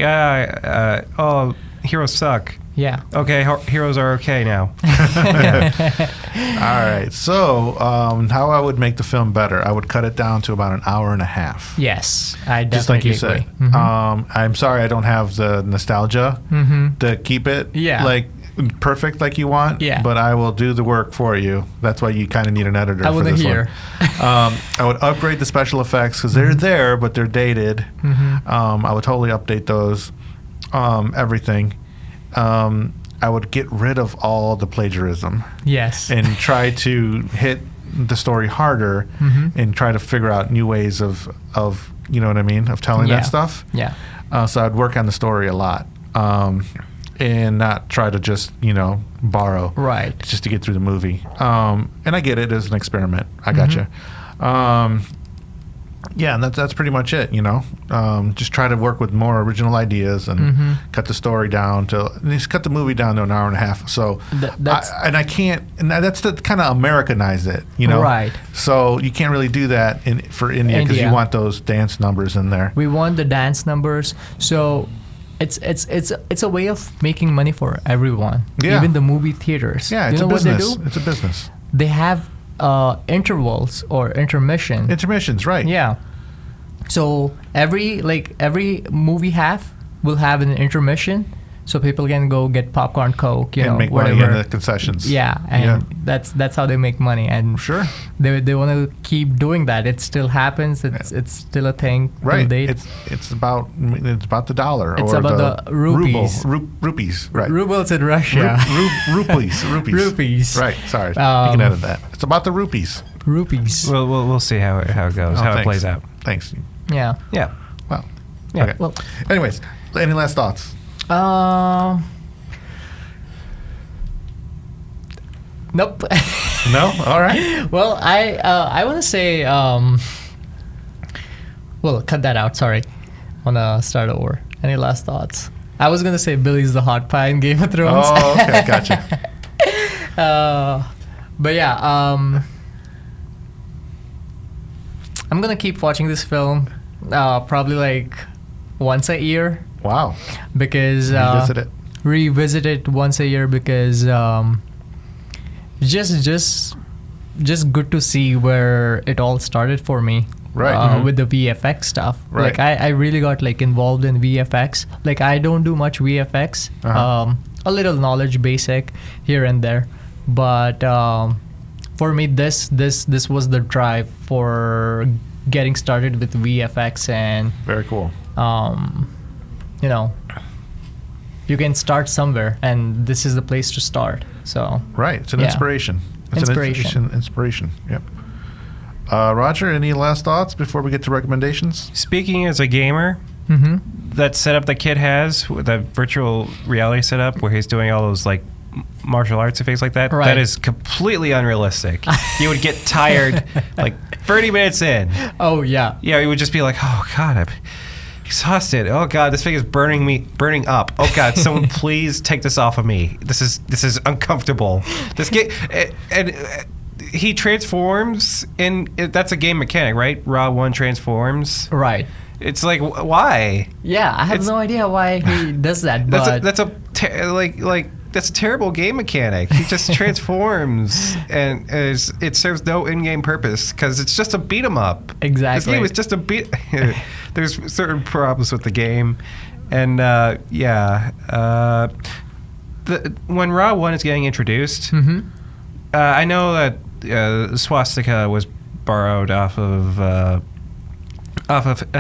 heroes suck. Yeah. Okay, heroes are okay now. All right. So, how I would make the film better, I would cut it down to about an hour and a half. Yes, I definitely just like you agree. said. I'm sorry I don't have the nostalgia to keep it like perfect like you want. Yeah. But I will do the work for you. That's why you kind of need an editor for this one. I would upgrade the special effects because they're there, but they're dated. I would totally update those. Everything. I would get rid of all the plagiarism. Yes. And try to hit the story harder and try to figure out new ways of you know what I mean, of telling that stuff. Yeah. So I'd work on the story a lot. And not try to just, borrow. Right. Just to get through the movie. And I get it as an experiment. I gotcha. Yeah, and that's pretty much it, just try to work with more original ideas and cut the story down cut the movie down to an hour and a half. So, that's to kind of Americanize it, Right. So you can't really do that for India because you want those dance numbers in there. We want the dance numbers. So it's a way of making money for everyone, even the movie theaters. Yeah, it's a business. It's a business. They have intervals or intermission. Intermissions, right? Yeah. So every movie half will have an intermission. so people can go get popcorn, Coke, and make whatever. money in the concessions. Yeah, and that's how they make money, and sure, they want to keep doing that. It still happens. It's still a thing. Right. Till date. It's about the dollar. It's or about the rupees. Rupees. Right. Rubles in Russia. Rupees. Rupees. Right. Sorry. You can edit that. It's about the rupees. Rupees. Well, we'll see how it goes, how it plays out. Thanks. Yeah. Yeah. Well. Yeah. Okay. Well. Anyways, any last thoughts? Nope. No. All right. Well, I want to say well, cut that out. Sorry. I want to start over. Any last thoughts? I was gonna say Billy's the hot pie in Game of Thrones. Oh, okay, gotcha. But yeah, I'm gonna keep watching this film, probably like once a year. Wow. Because revisit it once a year because just good to see where it all started for me. Right. With the VFX stuff. Right. Like I really got like involved in VFX. Like I don't do much VFX. A little knowledge, basic here and there, but for me this was the drive for getting started with VFX. And very cool. You can start somewhere, and this is the place to start. So right, it's an inspiration. It's an inspiration. Yep. Roger, any last thoughts before we get to recommendations? Speaking as a gamer, that setup the kid has, with that virtual reality setup where he's doing all those like martial arts and things like that, that is completely unrealistic. You would get tired like 30 minutes in. Oh, yeah. Yeah, you would just be like, oh, God, I'm exhausted. Oh, God, this thing is burning up. Oh, God, someone please take this off of me. This is uncomfortable. This game... And he transforms, and that's a game mechanic, right? Raw 1 transforms. Right. It's like, why? Yeah, I have no idea why he does that. But that's a terrible game mechanic. He just transforms, and it serves no in-game purpose because it's just a beat 'em up. Exactly. This game is just a beat. There's certain problems with the game, and when Raw 1 is getting introduced, I know that swastika was borrowed off of a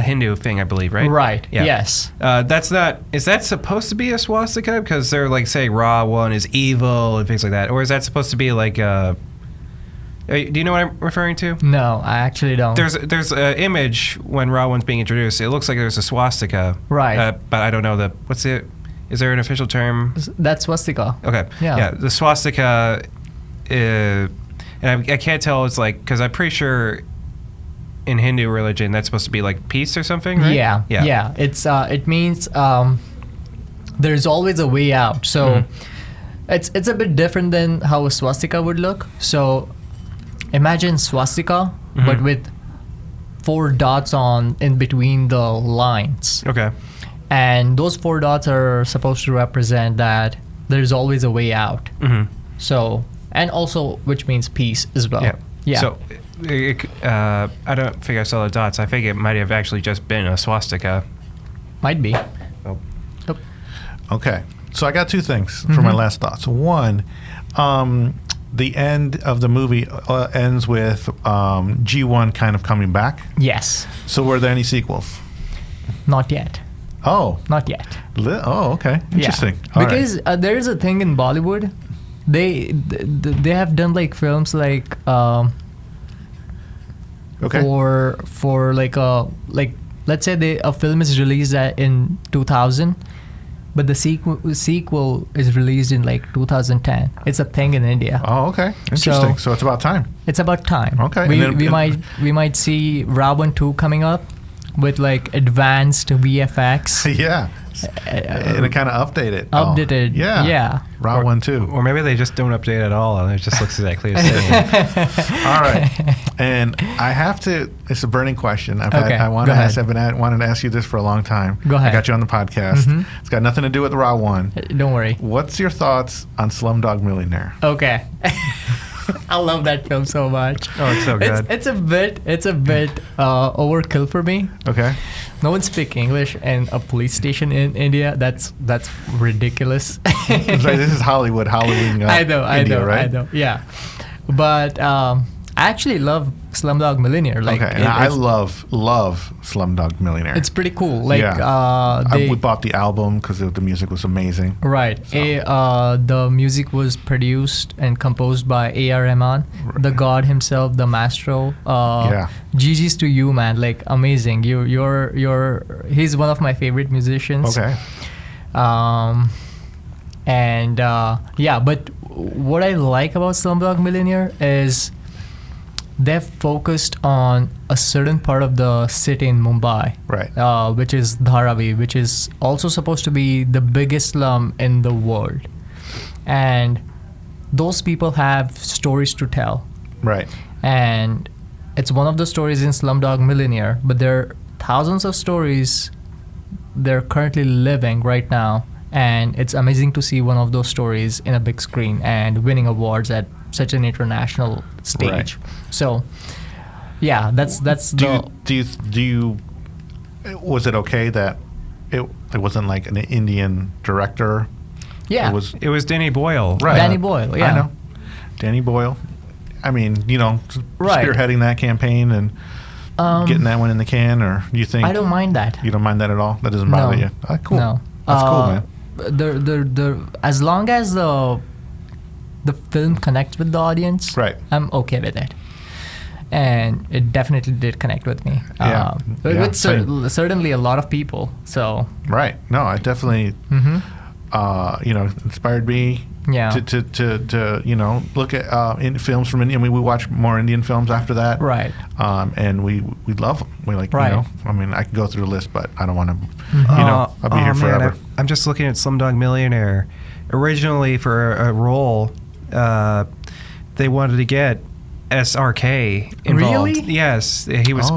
Hindu thing, I believe, right? Right. Yeah. Yes. That's not. Is that supposed to be a swastika? Because they're like say Raw 1 is evil and things like that, or is that supposed to be like? Do you know what I'm referring to? No, I actually don't. There's an image when Raw 1's being introduced. It looks like there's a swastika. Right. But I don't know what's it. Is there an official term? That's swastika. Okay. Yeah. The swastika. And I can't tell. It's like because I'm pretty sure in Hindu religion that's supposed to be like peace or something, right? Yeah. It's it means there's always a way out. So it's a bit different than how a swastika would look. So imagine swastika, but with 4 dots in between the lines. Okay. And those 4 dots are supposed to represent that there's always a way out. So. And also, which means peace as well. Yeah. So, I don't think I saw the dots. I think it might have actually just been a swastika. Might be. Oh. Yep. Okay. So I got 2 things for my last thoughts. One, the end of the movie ends with G1 kind of coming back. Yes. So were there any sequels? Not yet. Oh. Not yet. Oh, okay. Interesting. Yeah. Because there is a thing in Bollywood. They have done like films like for like let's say a film is released in 2000, but the sequel is released in like 2010. It's a thing in India. Oh, okay, interesting. So it's about time. It's about time. Okay, we might see Ravan 2 coming up with like advanced VFX. Yeah. And it kind of updated. Updated. Yeah. Raw 1 2. Or maybe they just don't update at all and it just looks exactly the same. All right. And I have to, it's a burning question. I've been wanting to ask you this for a long time. Go ahead. I got you on the podcast. It's got nothing to do with Raw 1. Don't worry. What's your thoughts on Slumdog Millionaire? Okay. I love that film so much. Oh, it's so good. It's a bit overkill for me. Okay. no one speaks English in a police station in India. That's ridiculous. It's like, this is Hollywood, Halloween. I know, right? I know. Yeah, but I actually love Slumdog Millionaire. Like, okay, and I love Slumdog Millionaire. It's pretty cool. Like, we bought the album because the music was amazing. Right. So. The music was produced and composed by A.R. Rahman, the god himself, the maestro. GG's to you, man. Like, amazing. He's one of my favorite musicians. Okay. But what I like about Slumdog Millionaire is they've focused on a certain part of the city in Mumbai, right? Which is Dharavi, which is also supposed to be the biggest slum in the world. And those people have stories to tell. Right. And it's one of the stories in Slumdog Millionaire, but there are thousands of stories they're currently living right now. And it's amazing to see one of those stories in a big screen and winning awards at such an international stage. Right. So, yeah, that's do you was it okay that it wasn't like an Indian director? Yeah, it was Danny Boyle. Right. Danny Boyle. Yeah, I know. Danny Boyle. I mean, spearheading that campaign and getting that one in the can, or you think? I don't mind that. You don't mind that at all? That doesn't bother you? Cool. No. That's cool, man. As long as the film connects with the audience, right, I'm okay with it. And it definitely did connect with me. With certainly a lot of people. So right. No, I definitely inspired me to look at in films from India. I mean, we watch more Indian films after that. Right. And we love them. We like, right. I mean, I can go through the list, but I don't want to, I'll be here forever. I'm just looking at Slumdog Millionaire. Originally, for a role, they wanted to get SRK involved. Really? Yes, he was.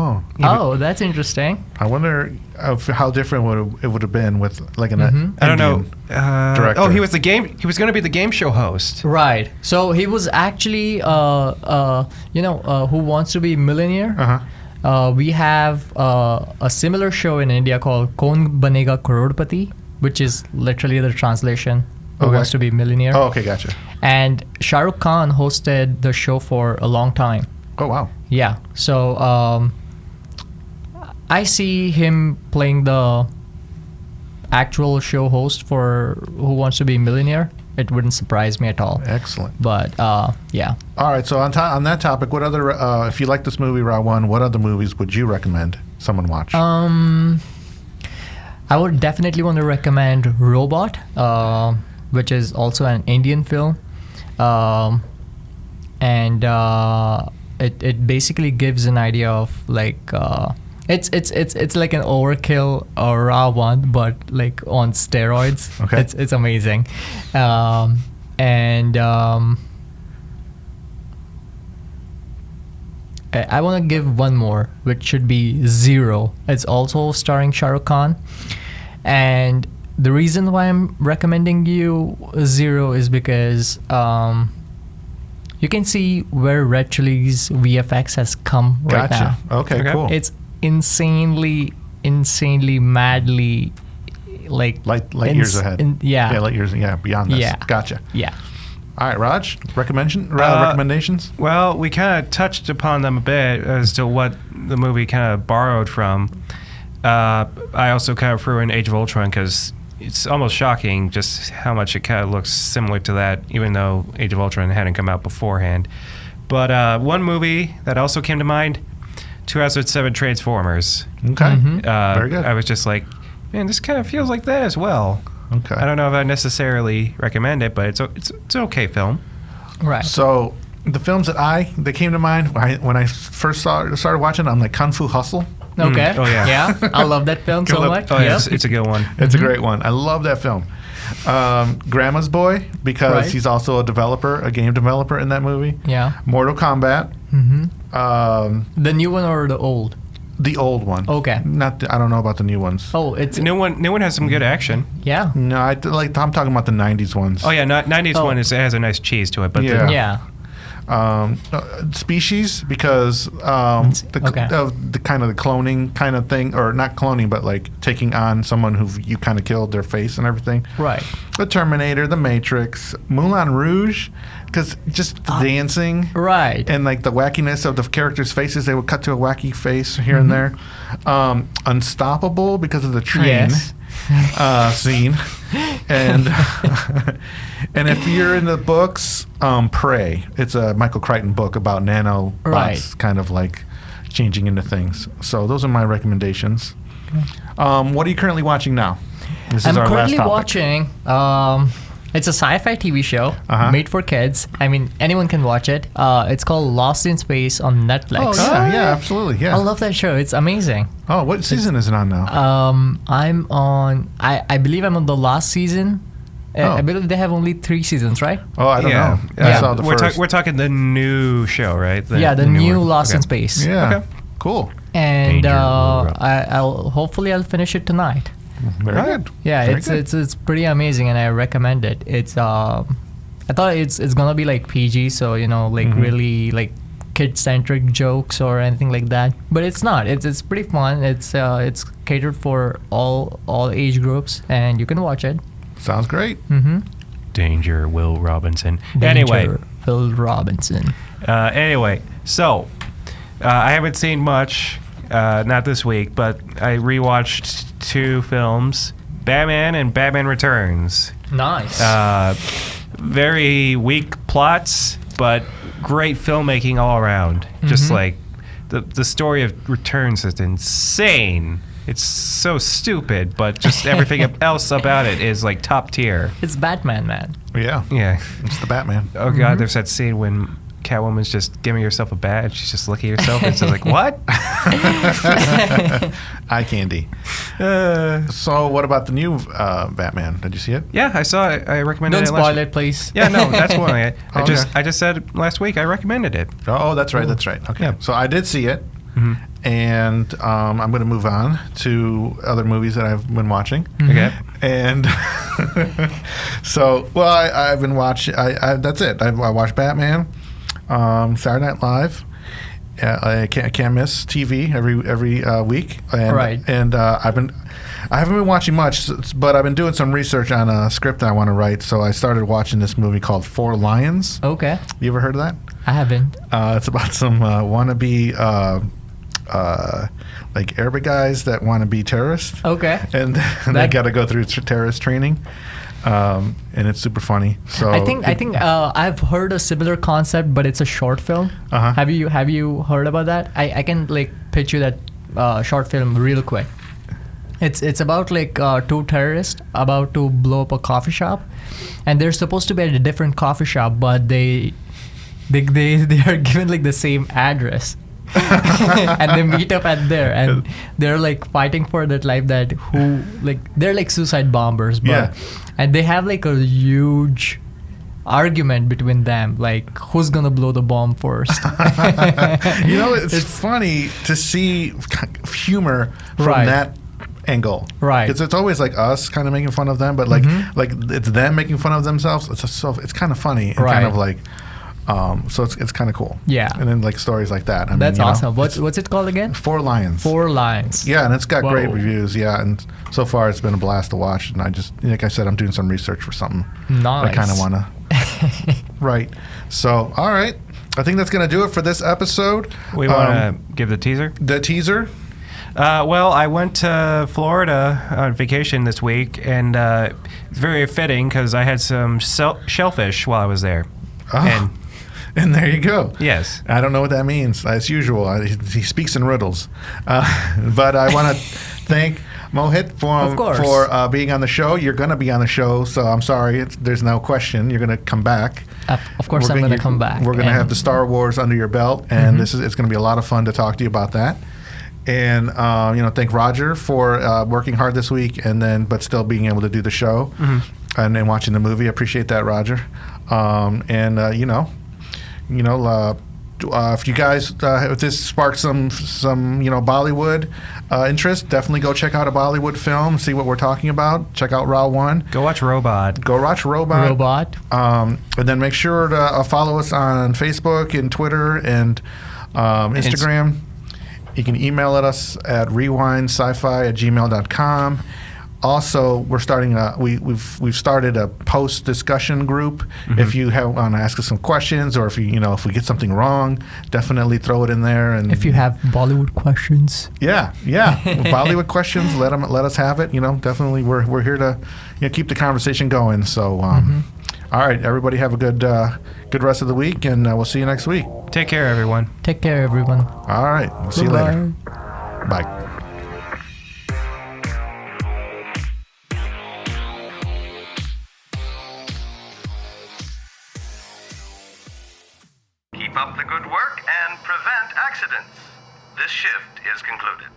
That's interesting. I wonder how different it would have been with like an Indian I don't know. Director. He was the game. He was going to be the game show host. Right. So he was actually, Who Wants to Be Millionaire. We have a similar show in India called Kaun Banega Crorepati, which is literally the translation. Who Wants to Be Millionaire. Oh, okay, gotcha. And Shah Rukh Khan hosted the show for a long time. Oh, wow. Yeah. So I see him playing the actual show host for Who Wants to Be Millionaire. It wouldn't surprise me at all. Excellent. But, yeah. All right. So on that topic, what other, if you like this movie, Rawan, what other movies would you recommend someone watch? I would definitely want to recommend Robot, which is also an Indian film. It basically gives an idea of like it's like an overkill or Rawan, but like on steroids. Okay. It's amazing. I want to give one more, which should be Zero. It's also starring Shah Rukh Khan, and the reason why I'm recommending you Zero is because you can see where Red Chilli's VFX has come right now. Okay, cool. It's insanely, madly, light years ahead. Light years. Yeah, beyond this. Yeah. Gotcha. Yeah. All right, Raj, recommendations? Well, we kind of touched upon them a bit as to what the movie kind of borrowed from. I also kind of threw in Age of Ultron because it's almost shocking just how much it kind of looks similar to that, even though Age of Ultron hadn't come out beforehand. But one movie that also came to mind, 2007 Transformers. Okay, very good. I was just like, man, this kind of feels like that as well. Okay. I don't know if I necessarily recommend it, but it's an okay film. Right. So the films that came to mind when I first started watching, I'm like Kung Fu Hustle. Okay. Oh yeah. Yeah, I love that film so much. Oh yeah, it's a good one. It's a great one. I love that film. Grandma's Boy, because he's also a game developer in that movie. Yeah. Mortal Kombat. The new one or the old? The old one. Okay. I don't know about the new ones. Oh, it's the new one. New one has some good action. Yeah. No, I'm talking about the '90s ones. Oh yeah, '90s one has a nice cheese to it. But yeah. Species, because the kind of the cloning kind of thing, or not cloning, but like taking on someone who you kind of killed their face and everything. Right. The Terminator, The Matrix, Moulin Rouge, because just the dancing. Right. And like the wackiness of the characters' faces, they would cut to a wacky face here and there. Unstoppable, because of the train. Yes. Scene, and and if you're in the books, Prey. It's a Michael Crichton book about nanobots, kind of like changing into things. So those are my recommendations. What are you currently watching now? This is our last topic. I'm currently watching. It's a sci-fi TV show made for kids. I mean, anyone can watch it. It's called Lost in Space on Netflix. Oh, yeah, absolutely. Yeah. I love that show. It's amazing. Oh, what season is it on now? I'm on, I believe I'm on the last season. I believe they have only 3 seasons, right? Oh, I don't know. I saw the first. We're talking the new show, right? The new Lost in Space. Yeah. Okay. Cool. And I'll finish it tonight. Very good. Yeah, it's pretty amazing, and I recommend it. It's I thought it's gonna be like PG, so really like kid-centric jokes or anything like that, but it's not. It's pretty fun. It's catered for all age groups, and you can watch it. Sounds great. Danger, Will Robinson. Will Robinson. Anyway, so I haven't seen much. Not this week, but I rewatched 2 films, Batman and Batman Returns. Nice. Very weak plots, but great filmmaking all around. Just like the story of Returns is insane. It's so stupid, but just everything else about it is like top tier. It's Batman, man. Yeah. Yeah. It's the Batman. Oh God, there's that scene when Catwoman's just giving herself a badge. She's just looking at herself and she's like, what? Eye candy. So what about the new Batman? Did you see it? Yeah, I saw it. I recommended it. Don't spoil it, please. Yeah, no, that's why. I just said last week I recommended it. Oh, that's right. That's right. Okay. Yeah. So I did see it. And I'm going to move on to other movies that I've been watching. Okay. And so, I've been watching. That's it. I watched Batman, Saturday Night Live. I can't miss TV every week. And, right. And I haven't been watching much, but I've been doing some research on a script that I want to write. So I started watching this movie called Four Lions. Okay. You ever heard of that? I haven't. It's about some wannabe like Arabic guys that want to be terrorists. Okay. And they got to go through terrorist training. And it's super funny. So I think I've heard a similar concept, but it's a short film. Have you heard about that? I can like pitch you that short film real quick. It's about like 2 terrorists about to blow up a coffee shop, and they're supposed to be at a different coffee shop, but they are given like the same address. And they meet up at there, and they're like fighting for that life. They're like suicide bombers, but and they have like a huge argument between them, like who's gonna blow the bomb first. It's funny to see humor from that angle, right? Because it's always like us kind of making fun of them, but like it's them making fun of themselves. It's kind of funny and kind of like. So it's kind of cool. Yeah. And then like stories like that. That's awesome. What's it called again? Four Lions. Four Lions. Yeah, and it's got great reviews. Yeah, and so far it's been a blast to watch. And I just, like I said, I'm doing some research for something. Nice. I kind of want to. Right. So, all right. I think that's going to do it for this episode. We want to give the teaser? The teaser? Well, I went to Florida on vacation this week, and it's very fitting because I had some shellfish while I was there. Oh. And there you go. Yes. I don't know what that means. As usual, he speaks in riddles. But I want to thank Mohit for being on the show. You're going to be on the show, so I'm sorry. There's no question. You're going to come back. Of course, I'm going to come back. We're going to have the Star Wars under your belt, and it's going to be a lot of fun to talk to you about that. And thank Roger for working hard this week, but still being able to do the show and then watching the movie. I appreciate that, Roger. if you guys, if this sparks some Bollywood interest, definitely go check out a Bollywood film, see what we're talking about. Check out Raw 1. Go watch Robot. And then make sure to follow us on Facebook and Twitter and Instagram. You can email us at rewindscifi@gmail.com. Also, we're starting we've started a post discussion group. If you want to ask us some questions, or if if we get something wrong, definitely throw it in there. And if you have Bollywood questions, Bollywood questions, let us have it. Definitely we're here to keep the conversation going. So, all right, everybody, have a good rest of the week, and we'll see you next week. Take care, everyone. All right, we'll see you later. Bye. Keep up the good work and prevent accidents. This shift is concluded.